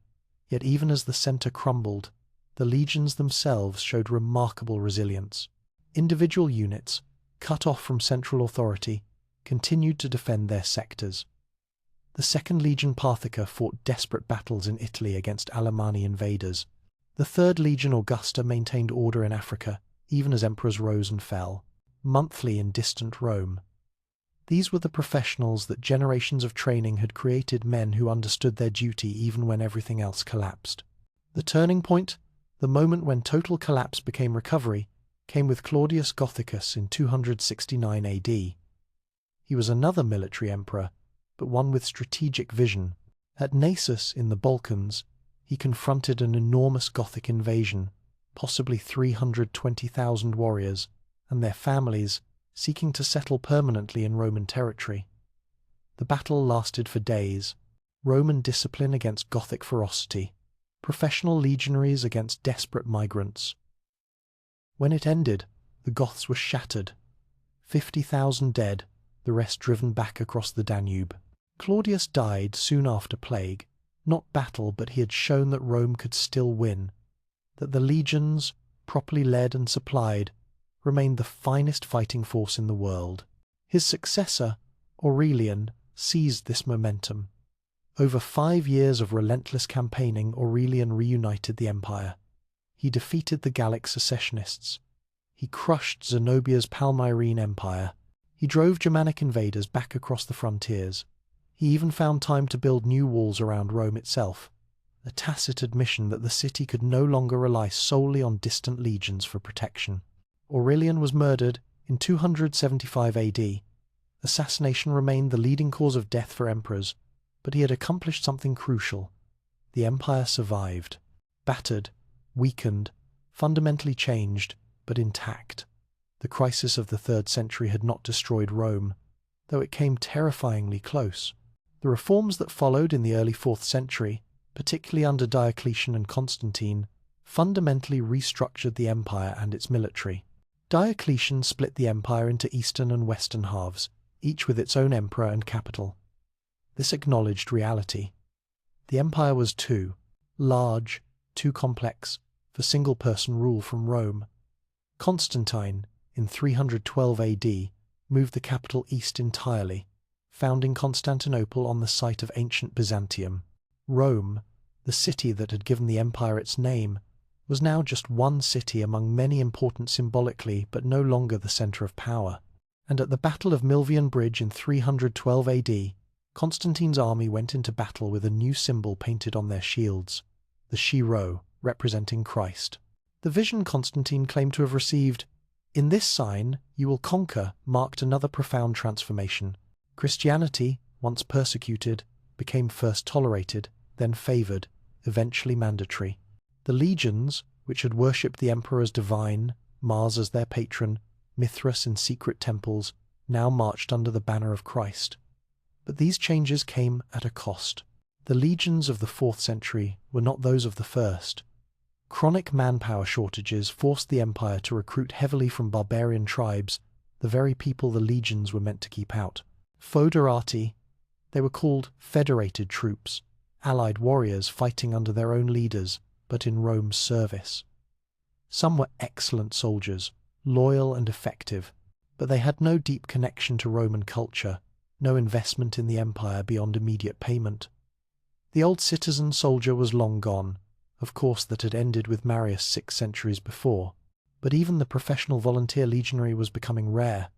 yet even as the centre crumbled, the legions themselves showed remarkable resilience. Individual units, cut off from central authority, continued to defend their sectors. The Second Legion Parthica fought desperate battles in Italy against Alemanni invaders. The Third Legion Augusta maintained order in Africa, even as emperors rose and fell, monthly in distant Rome. These were the professionals that generations of training had created, men who understood their duty even when everything else collapsed. The turning point, the moment when total collapse became recovery, came with Claudius Gothicus in 269 AD. He was another military emperor, but one with strategic vision. At Naissus in the Balkans, he confronted an enormous Gothic invasion, possibly 320,000 warriors, and their families, seeking to settle permanently in Roman territory. The battle lasted for days. Roman discipline against Gothic ferocity, professional legionaries against desperate migrants. When it ended, the Goths were shattered. 50,000 dead, the rest driven back across the Danube. Claudius died soon after plague, not battle, but he had shown that Rome could still win, that the legions, properly led and supplied, remained the finest fighting force in the world. His successor, Aurelian, seized this momentum. Over 5 years of relentless campaigning, Aurelian reunited the empire. He defeated the Gallic secessionists. He crushed Zenobia's Palmyrene empire. He drove Germanic invaders back across the frontiers. He even found time to build new walls around Rome itself, a tacit admission that the city could no longer rely solely on distant legions for protection. Aurelian was murdered in 275 AD. Assassination remained the leading cause of death for emperors, but he had accomplished something crucial. The empire survived. Battered, weakened, fundamentally changed, but intact. The crisis of the 3rd century had not destroyed Rome, though it came terrifyingly close. The reforms that followed in the early 4th century, particularly under Diocletian and Constantine, fundamentally restructured the empire and its military. Diocletian split the empire into eastern and western halves, each with its own emperor and capital. This acknowledged reality. The empire was too large, too complex for single-person rule from Rome. Constantine, in 312 AD, moved the capital east entirely, founding Constantinople on the site of ancient Byzantium. Rome, the city that had given the empire its name, was now just one city among many important symbolically, but no longer the centre of power. And at the Battle of Milvian Bridge in 312 AD, Constantine's army went into battle with a new symbol painted on their shields, the Chi Rho, representing Christ. The vision Constantine claimed to have received, "In this sign you will conquer," marked another profound transformation. Christianity, once persecuted, became first tolerated, then favoured, eventually mandatory. The legions, which had worshipped the emperor as divine, Mars as their patron, Mithras in secret temples, now marched under the banner of Christ. But these changes came at a cost. The legions of the 4th century were not those of the 1st. Chronic manpower shortages forced the empire to recruit heavily from barbarian tribes, the very people the legions were meant to keep out. Foederati, they were called federated troops, allied warriors fighting under their own leaders, but in Rome's service. Some were excellent soldiers, loyal and effective, but they had no deep connection to Roman culture, no investment in the empire beyond immediate payment. The old citizen soldier was long gone. Of course, that had ended with Marius 6 centuries before, but even the professional volunteer legionary was becoming rare.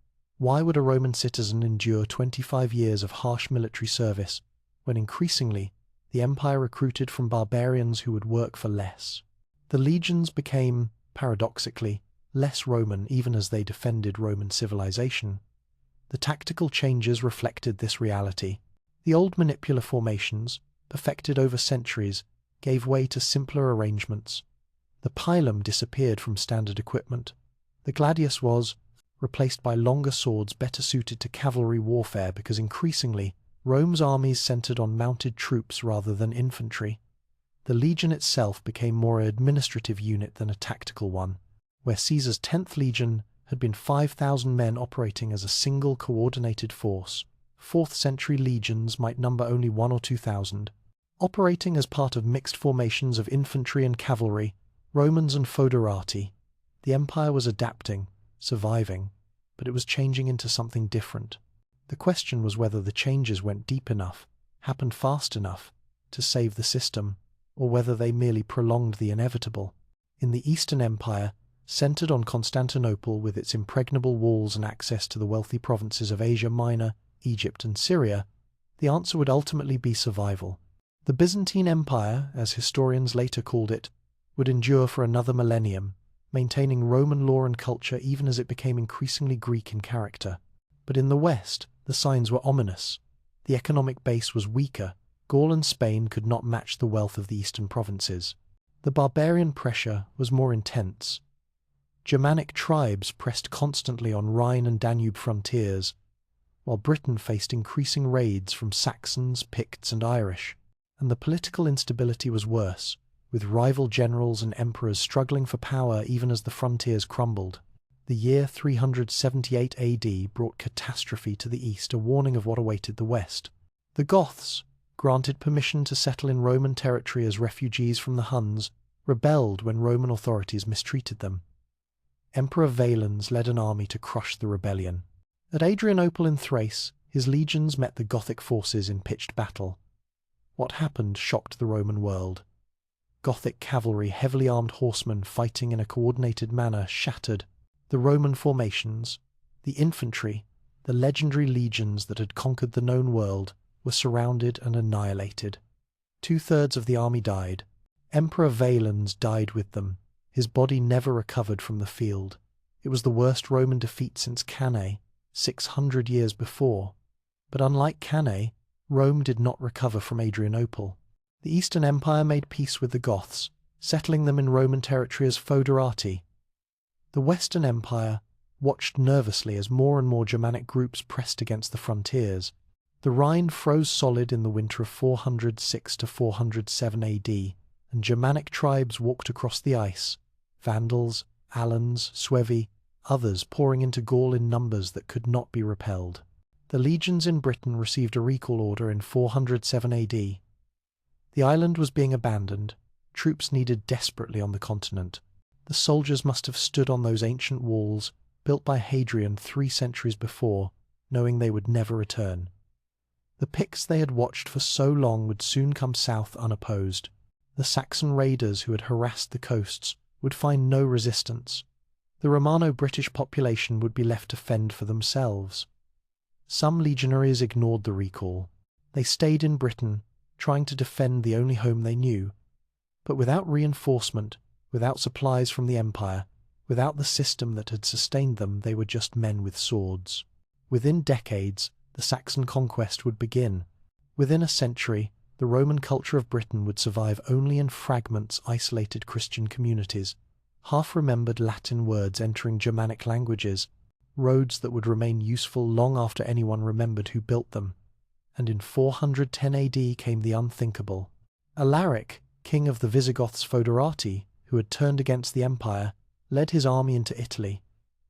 Why would a Roman citizen endure 25 years of harsh military service when increasingly the empire recruited from barbarians who would work for less? The legions became, paradoxically, less Roman even as they defended Roman civilization. The tactical changes reflected this reality. The old manipular formations, perfected over centuries, gave way to simpler arrangements. The pilum disappeared from standard equipment. The gladius was replaced by longer swords better suited to cavalry warfare because increasingly Rome's armies centered on mounted troops rather than infantry. The legion itself became more an administrative unit than a tactical one, where Caesar's 10th legion had been 5,000 men operating as a single coordinated force. 4th century legions might number only 1,000 or 2,000. Operating as part of mixed formations of infantry and cavalry, Romans and foederati, the empire was adapting, surviving, but it was changing into something different. The question was whether the changes went deep enough, happened fast enough, to save the system, or whether they merely prolonged the inevitable. In the Eastern Empire, centered on Constantinople with its impregnable walls and access to the wealthy provinces of Asia Minor, Egypt and Syria, the answer would ultimately be survival. The Byzantine Empire, as historians later called it, would endure for another millennium, maintaining Roman law and culture even as it became increasingly Greek in character. But in the West, the signs were ominous. The economic base was weaker. Gaul and Spain could not match the wealth of the eastern provinces. The barbarian pressure was more intense. Germanic tribes pressed constantly on Rhine and Danube frontiers, while Britain faced increasing raids from Saxons, Picts and Irish. And the political instability was worse, with rival generals and emperors struggling for power even as the frontiers crumbled. The year 378 AD brought catastrophe to the east, a warning of what awaited the west. The Goths, granted permission to settle in Roman territory as refugees from the Huns, rebelled when Roman authorities mistreated them. Emperor Valens led an army to crush the rebellion. At Adrianople in Thrace, his legions met the Gothic forces in pitched battle. What happened shocked the Roman world. Gothic cavalry, heavily armed horsemen fighting in a coordinated manner, shattered the Roman formations. The infantry, the legendary legions that had conquered the known world, were surrounded and annihilated. 2/3 of the army died. Emperor Valens died with them. His body never recovered from the field. It was the worst Roman defeat since Cannae, 600 years before. But unlike Cannae, Rome did not recover from Adrianople. The Eastern Empire made peace with the Goths, settling them in Roman territory as foederati. The Western Empire watched nervously as more and more Germanic groups pressed against the frontiers. The Rhine froze solid in the winter of 406 to 407 AD, and Germanic tribes walked across the ice, Vandals, Alans, Suevi, others pouring into Gaul in numbers that could not be repelled. The legions in Britain received a recall order in 407 AD. The island was being abandoned, troops needed desperately on the continent. The soldiers must have stood on those ancient walls, built by Hadrian 3 centuries before, knowing they would never return. The Picts they had watched for so long would soon come south unopposed. The Saxon raiders who had harassed the coasts would find no resistance. The Romano-British population would be left to fend for themselves. Some legionaries ignored the recall. They stayed in Britain, trying to defend the only home they knew. But without reinforcement, without supplies from the empire, without the system that had sustained them, they were just men with swords. Within decades, the Saxon conquest would begin. Within a century, the Roman culture of Britain would survive only in fragments, isolated Christian communities, half-remembered Latin words entering Germanic languages, roads that would remain useful long after anyone remembered who built them. And in 410 AD came the unthinkable. Alaric, king of the Visigoths foederati, who had turned against the empire, led his army into Italy.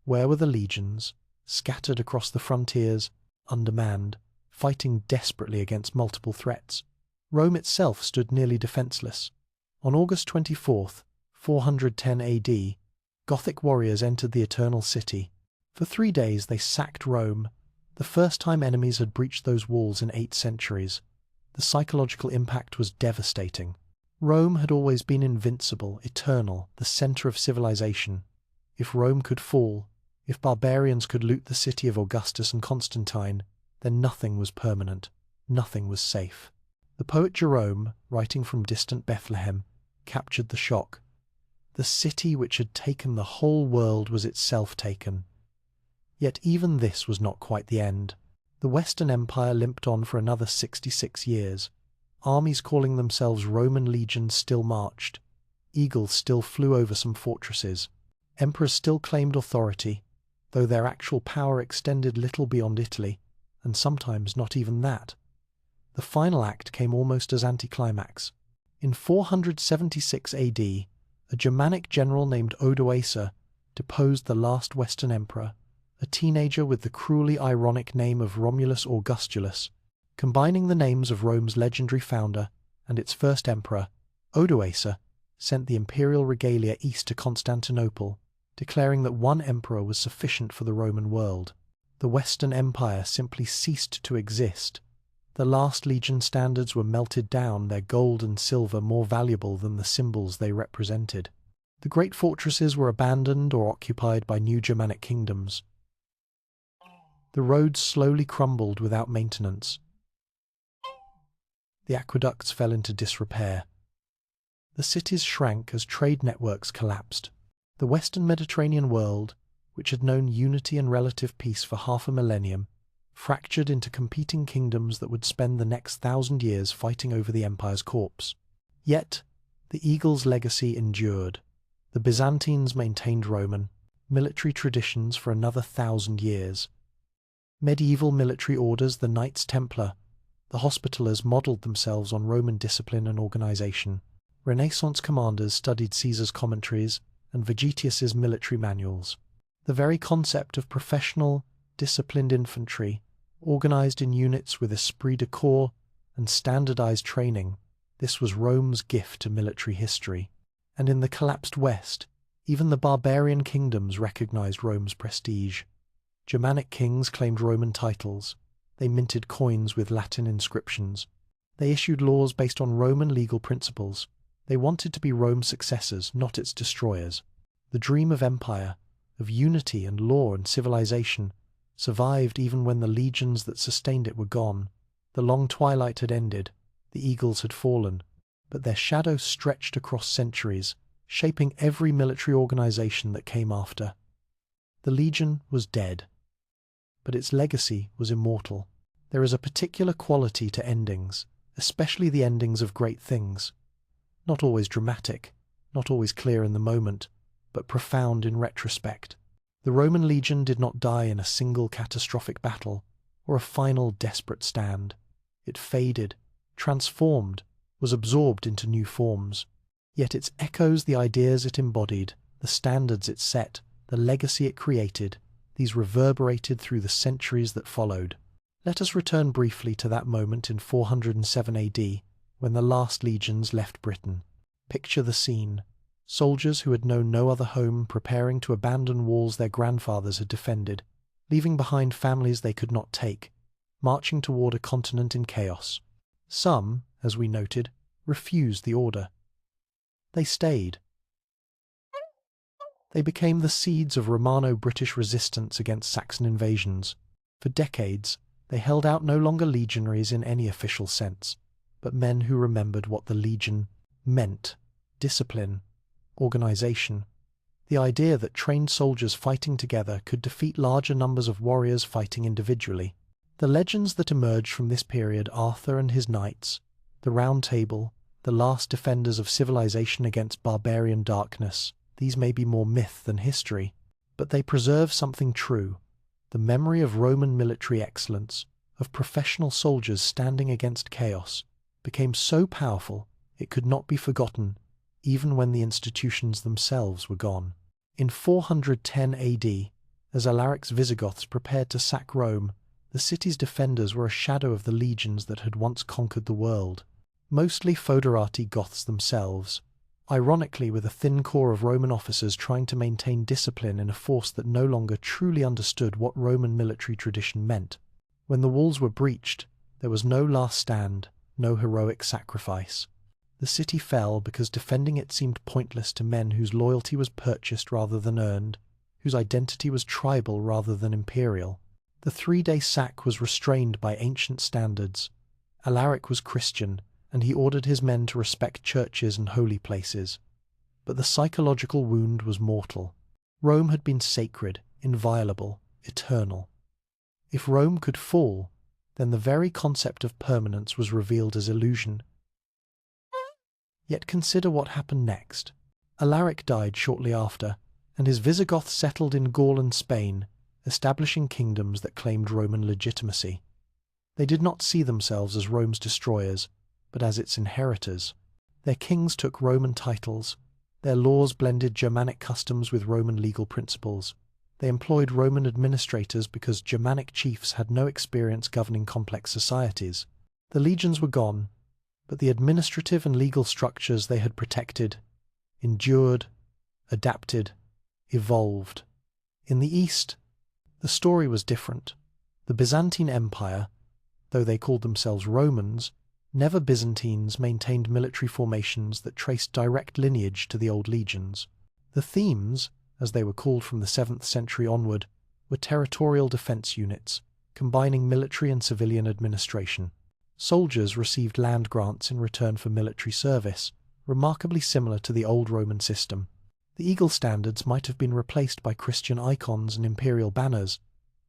Where were the legions, scattered across the frontiers, undermanned, fighting desperately against multiple threats? Rome itself stood nearly defenseless. On August 24th, 410 AD, Gothic warriors entered the Eternal City. For 3 days they sacked Rome, the first time enemies had breached those walls in 8 centuries. The psychological impact was devastating. Rome had always been invincible, eternal, the center of civilization. If Rome could fall, If barbarians could loot the city of Augustus and Constantine, then nothing was permanent, nothing was safe. The poet Jerome, writing from distant Bethlehem, captured the shock. The city which had taken the whole world was itself taken. Yet even this was not quite the end. The Western Empire limped on for another 66 years. Armies calling themselves Roman legions still marched. Eagles still flew over some fortresses. Emperors still claimed authority, though their actual power extended little beyond Italy, and sometimes not even that. The final act came almost as anticlimax. In 476 AD, a Germanic general named Odoacer deposed the last Western emperor, a teenager with the cruelly ironic name of Romulus Augustulus. Combining the names of Rome's legendary founder and its first emperor, Odoacer sent the imperial regalia east to Constantinople, declaring that one emperor was sufficient for the Roman world. The Western Empire simply ceased to exist. The last legion standards were melted down, their gold and silver more valuable than the symbols they represented. The great fortresses were abandoned or occupied by new Germanic kingdoms. The roads slowly crumbled without maintenance. The aqueducts fell into disrepair. The cities shrank as trade networks collapsed. The Western Mediterranean world, which had known unity and relative peace for half a millennium, fractured into competing kingdoms that would spend the next 1,000 years fighting over the empire's corpse. Yet, the eagle's legacy endured. The Byzantines maintained Roman military traditions for another 1,000 years. Medieval military orders, the Knights Templar, the Hospitallers, modelled themselves on Roman discipline and organization. Renaissance commanders studied Caesar's commentaries and Vegetius's military manuals. The very concept of professional, disciplined infantry, organized in units with esprit de corps and standardized training, this was Rome's gift to military history. And in the collapsed West, even the barbarian kingdoms recognized Rome's prestige. Germanic kings claimed Roman titles. They minted coins with Latin inscriptions. They issued laws based on Roman legal principles. They wanted to be Rome's successors, not its destroyers. The dream of empire, of unity and law and civilization, survived even when the legions that sustained it were gone. The long twilight had ended, the eagles had fallen, but their shadow stretched across centuries, shaping every military organization that came after. The legion was dead, but its legacy was immortal. There is a particular quality to endings, especially the endings of great things. Not always dramatic, not always clear in the moment, but profound in retrospect. The Roman legion did not die in a single catastrophic battle, or a final desperate stand. It faded, transformed, was absorbed into new forms. Yet its echoes, the ideas it embodied, the standards it set, the legacy it created, these reverberated through the centuries that followed. Let us return briefly to that moment in 407 AD, when the last legions left Britain. Picture the scene. Soldiers who had known no other home preparing to abandon walls their grandfathers had defended, leaving behind families they could not take, marching toward a continent in chaos. Some, as we noted, refused the order. They stayed. They became the seeds of Romano-British resistance against Saxon invasions. For decades, they held out no longer legionaries in any official sense, but men who remembered what the legion meant: discipline, organization, the idea that trained soldiers fighting together could defeat larger numbers of warriors fighting individually. The legends that emerged from this period, Arthur and his knights, the Round Table, the last defenders of civilization against barbarian darkness, these may be more myth than history, but they preserve something true: the memory of Roman military excellence, of professional soldiers standing against chaos, became so powerful it could not be forgotten, even when the institutions themselves were gone. In 410 AD, as Alaric's Visigoths prepared to sack Rome, the city's defenders were a shadow of the legions that had once conquered the world. Mostly foederati Goths themselves, ironically with a thin core of Roman officers trying to maintain discipline in a force that no longer truly understood what Roman military tradition meant. When the walls were breached, there was no last stand, no heroic sacrifice. The city fell because defending it seemed pointless to men whose loyalty was purchased rather than earned, whose identity was tribal rather than imperial. The 3-day sack was restrained by ancient standards. Alaric was Christian, and he ordered his men to respect churches and holy places. But the psychological wound was mortal. Rome had been sacred, inviolable, eternal. If Rome could fall, then the very concept of permanence was revealed as illusion. Yet consider what happened next. Alaric died shortly after, and his Visigoths settled in Gaul and Spain, establishing kingdoms that claimed Roman legitimacy. They did not see themselves as Rome's destroyers, but as its inheritors. Their kings took Roman titles. Their laws blended Germanic customs with Roman legal principles. They employed Roman administrators because Germanic chiefs had no experience governing complex societies. The legions were gone, but the administrative and legal structures they had protected, endured, adapted, evolved. In the East, the story was different. The Byzantine Empire, though they called themselves Romans, never Byzantines, maintained military formations that traced direct lineage to the old legions. The themes, as they were called from the 7th century onward, were territorial defense units, combining military and civilian administration. Soldiers received land grants in return for military service, remarkably similar to the old Roman system. The eagle standards might have been replaced by Christian icons and imperial banners,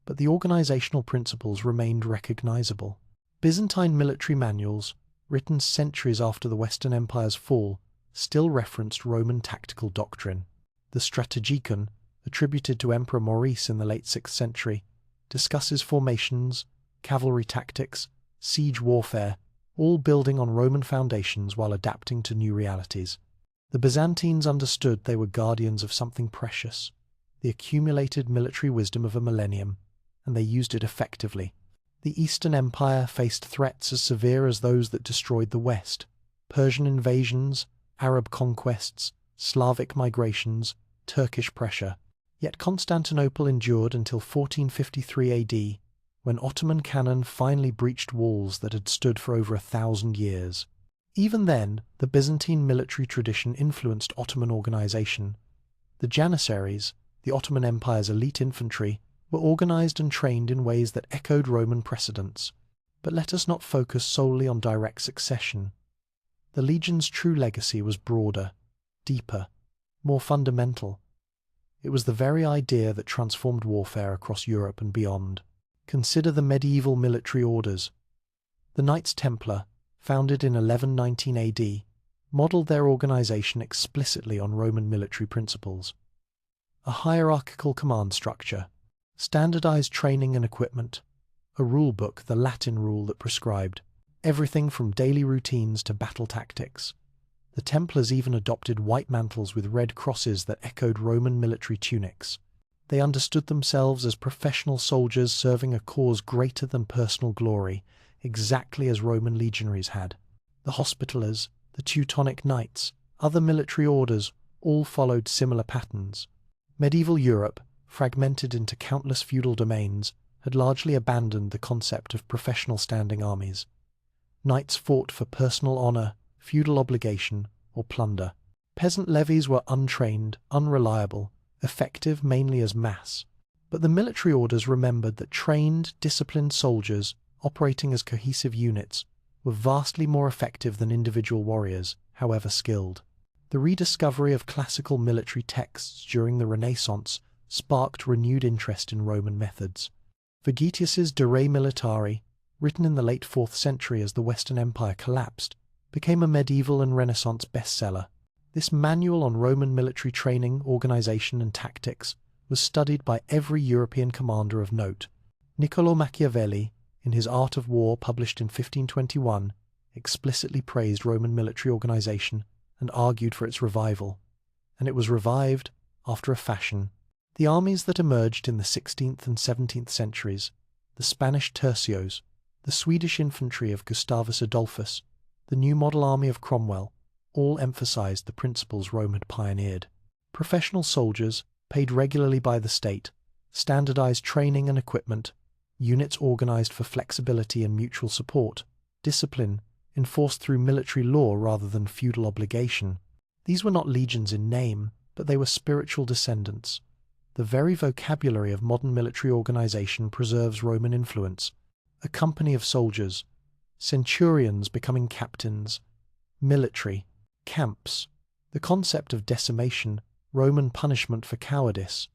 but the organizational principles remained recognizable. Byzantine military manuals, written centuries after the Western Empire's fall, still referenced Roman tactical doctrine. The Strategikon, attributed to Emperor Maurice in the late 6th century, discusses formations, cavalry tactics, siege warfare, all building on Roman foundations while adapting to new realities. The Byzantines understood they were guardians of something precious, the accumulated military wisdom of a millennium, and they used it effectively. The Eastern Empire faced threats as severe as those that destroyed the West: Persian invasions, Arab conquests, Slavic migrations, Turkish pressure. Yet Constantinople endured until 1453 AD, when Ottoman cannon finally breached walls that had stood for over 1,000 years. Even then, the Byzantine military tradition influenced Ottoman organization. The Janissaries, the Ottoman Empire's elite infantry, were organized and trained in ways that echoed Roman precedents. But let us not focus solely on direct succession. The legion's true legacy was broader, deeper, more fundamental. It was the very idea that transformed warfare across Europe and beyond. Consider the medieval military orders. The Knights Templar, founded in 1119 AD, modeled their organization explicitly on Roman military principles. A hierarchical command structure, standardized training and equipment, a rulebook, the Latin rule that prescribed everything from daily routines to battle tactics. The Templars even adopted white mantles with red crosses that echoed Roman military tunics. They understood themselves as professional soldiers serving a cause greater than personal glory, exactly as Roman legionaries had. The Hospitallers, the Teutonic Knights, other military orders all followed similar patterns. Medieval Europe, fragmented into countless feudal domains, had largely abandoned the concept of professional standing armies. Knights fought for personal honor, feudal obligation, or plunder. Peasant levies were untrained, unreliable, effective mainly as mass. But the military orders remembered that trained, disciplined soldiers, operating as cohesive units, were vastly more effective than individual warriors, however skilled. The rediscovery of classical military texts during the Renaissance sparked renewed interest in Roman methods. Vegetius's De Re Militari, written in the late 4th century as the Western Empire collapsed, became a medieval and Renaissance bestseller. This manual on Roman military training, organization, and tactics was studied by every European commander of note. Niccolò Machiavelli, in his Art of War published in 1521, explicitly praised Roman military organization and argued for its revival. And it was revived, after a fashion. The armies that emerged in the 16th and 17th centuries, the Spanish tercios, the Swedish infantry of Gustavus Adolphus, the new model army of Cromwell, all emphasized the principles Rome had pioneered. Professional soldiers, paid regularly by the state, standardized training and equipment, units organized for flexibility and mutual support, discipline, enforced through military law rather than feudal obligation. These were not legions in name, but they were spiritual descendants. The very vocabulary of modern military organization preserves Roman influence. A company of soldiers, centurions becoming captains, military, camps. The concept of decimation, Roman punishment for cowardice,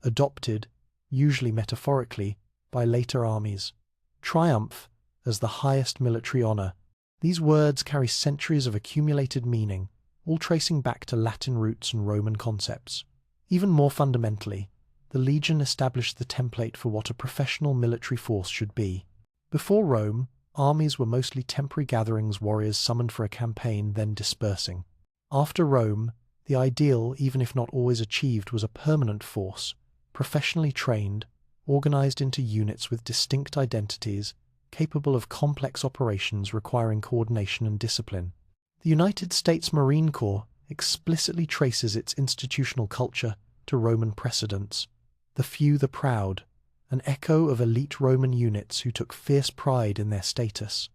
adopted, usually metaphorically, by later armies. Triumph as the highest military honor. These words carry centuries of accumulated meaning, all tracing back to Latin roots and Roman concepts. Even more fundamentally, the legion established the template for what a professional military force should be. Before Rome, armies were mostly temporary gatherings, warriors summoned for a campaign, then dispersing. After Rome, the ideal, even if not always achieved, was a permanent force, professionally trained, organized into units with distinct identities, capable of complex operations requiring coordination and discipline. The United States Marine Corps explicitly traces its institutional culture to Roman precedents. The few, the proud, an echo of elite Roman units who took fierce pride in their status.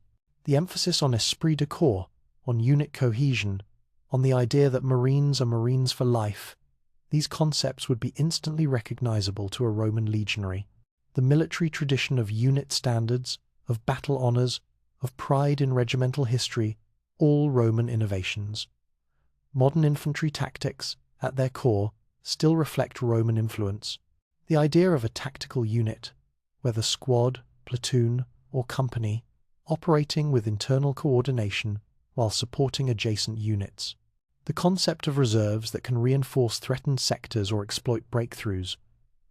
The emphasis on esprit de corps, on unit cohesion, on the idea that Marines are Marines for life, these concepts would be instantly recognizable to a Roman legionary. The military tradition of unit standards, of battle honors, of pride in regimental history, all Roman innovations. Modern infantry tactics, at their core, still reflect Roman influence. The idea of a tactical unit, whether squad, platoon, or company, operating with internal coordination while supporting adjacent units. The concept of reserves that can reinforce threatened sectors or exploit breakthroughs.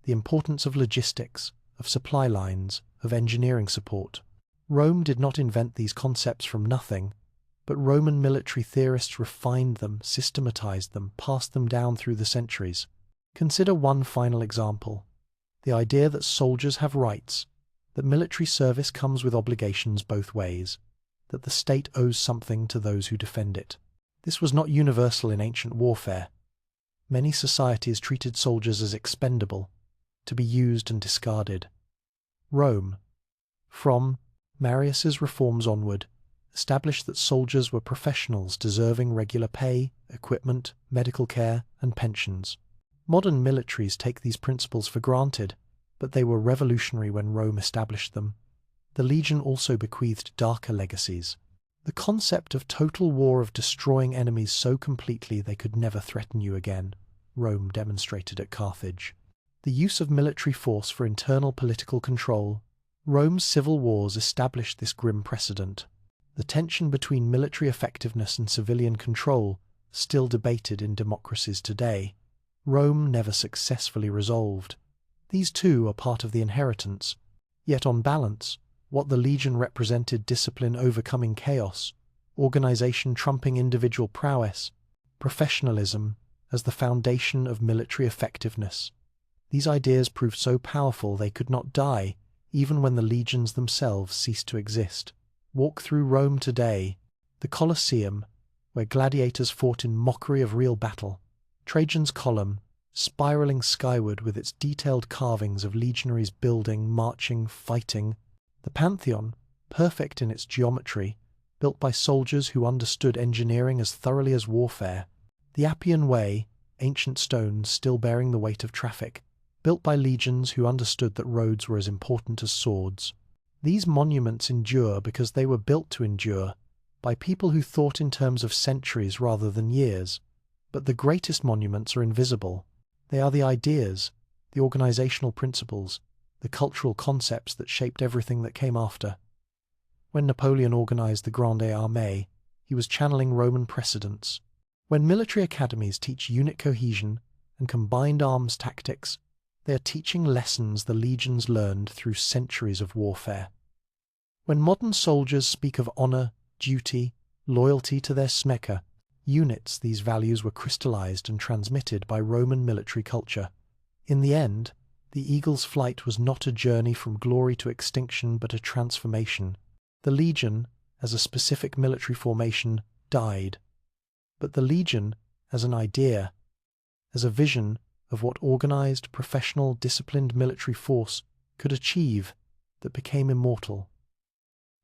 The importance of logistics, of supply lines, of engineering support. Rome did not invent these concepts from nothing, but Roman military theorists refined them, systematized them, passed them down through the centuries. Consider one final example. The idea that soldiers have rights, that military service comes with obligations both ways, that the state owes something to those who defend it. This was not universal in ancient warfare. Many societies treated soldiers as expendable, to be used and discarded. Rome, from Marius's reforms onward, established that soldiers were professionals deserving regular pay, equipment, medical care, and pensions. Modern militaries take these principles for granted, but they were revolutionary when Rome established them. The legion also bequeathed darker legacies. The concept of total war, of destroying enemies so completely they could never threaten you again, Rome demonstrated at Carthage. The use of military force for internal political control. Rome's civil wars established this grim precedent. The tension between military effectiveness and civilian control, still debated in democracies today, Rome never successfully resolved. These two are part of the inheritance. Yet on balance, what the legion represented: discipline overcoming chaos, organization trumping individual prowess, professionalism as the foundation of military effectiveness. These ideas proved so powerful they could not die, even when the legions themselves ceased to exist. Walk through Rome today, the Colosseum, where gladiators fought in mockery of real battle, Trajan's Column, spiraling skyward with its detailed carvings of legionaries building, marching, fighting, the Pantheon, perfect in its geometry, built by soldiers who understood engineering as thoroughly as warfare, the Appian Way, ancient stones still bearing the weight of traffic, built by legions who understood that roads were as important as swords. These monuments endure because they were built to endure, by people who thought in terms of centuries rather than years. But the greatest monuments are invisible. They are the ideas, the organizational principles, the cultural concepts that shaped everything that came after. When Napoleon organized the Grande Armée, he was channeling Roman precedents. When military academies teach unit cohesion and combined arms tactics, they are teaching lessons the legions learned through centuries of warfare. When modern soldiers speak of honor, duty, loyalty to their smeka, units, these values were crystallized and transmitted by Roman military culture. In the end, the eagle's flight was not a journey from glory to extinction, but a transformation. The legion, as a specific military formation, died. But the legion, as an idea, as a vision of what organized, professional, disciplined military force could achieve, that became immortal.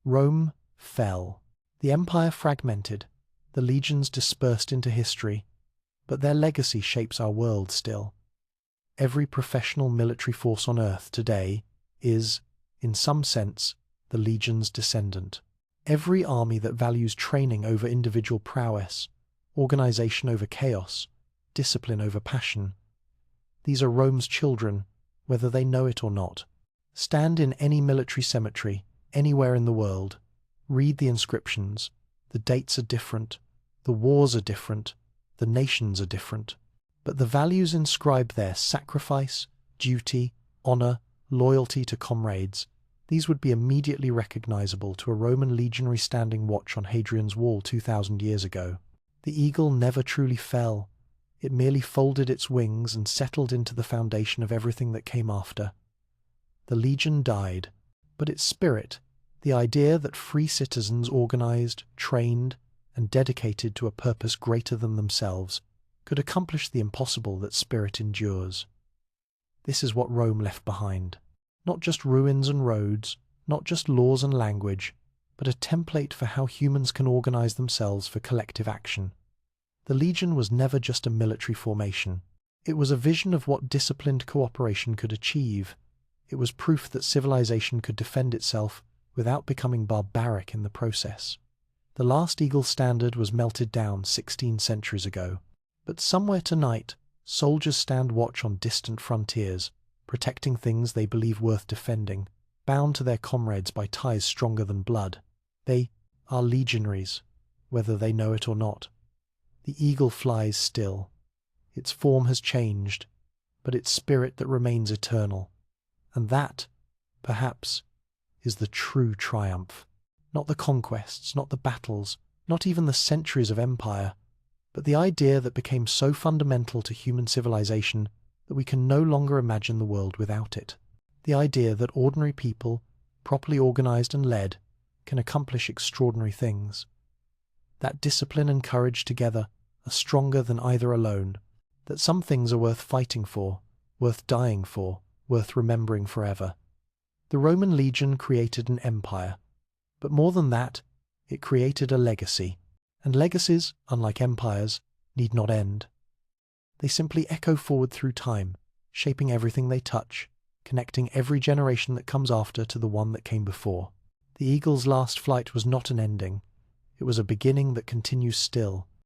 Rome fell. The empire fragmented. The legions dispersed into history, but their legacy shapes our world still. Every professional military force on Earth today is, in some sense, the Legion's descendant. Every army that values training over individual prowess, organization over chaos, discipline over passion, these are Rome's children, whether they know it or not. Stand in any military cemetery, anywhere in the world, read the inscriptions. The dates are different, the wars are different, the nations are different. But the values inscribed there, sacrifice, duty, honor, loyalty to comrades, these would be immediately recognizable to a Roman legionary standing watch on Hadrian's Wall 2,000 years ago. The eagle never truly fell. It merely folded its wings and settled into the foundation of everything that came after. The legion died, but its spirit, the idea that free citizens organized, trained, and dedicated to a purpose greater than themselves, could accomplish the impossible, that spirit endures. This is what Rome left behind. Not just ruins and roads, not just laws and language, but a template for how humans can organize themselves for collective action. The Legion was never just a military formation. It was a vision of what disciplined cooperation could achieve. It was proof that civilization could defend itself without becoming barbaric in the process. The last Eagle standard was melted down 16 centuries ago. But somewhere tonight, soldiers stand watch on distant frontiers, protecting things they believe worth defending, bound to their comrades by ties stronger than blood. They are legionaries, whether they know it or not. The eagle flies still. Its form has changed, but its spirit that remains eternal. And that, perhaps, is the true triumph. Not the conquests, not the battles, not even the centuries of empire, but the idea that became so fundamental to human civilization that we can no longer imagine the world without it. The idea that ordinary people, properly organized and led, can accomplish extraordinary things. That discipline and courage together are stronger than either alone. That some things are worth fighting for, worth dying for, worth remembering forever. The Roman legion created an empire, but more than that, it created a legacy. And legacies, unlike empires, need not end. They simply echo forward through time, shaping everything they touch, connecting every generation that comes after to the one that came before. The eagle's last flight was not an ending. It was a beginning that continues still,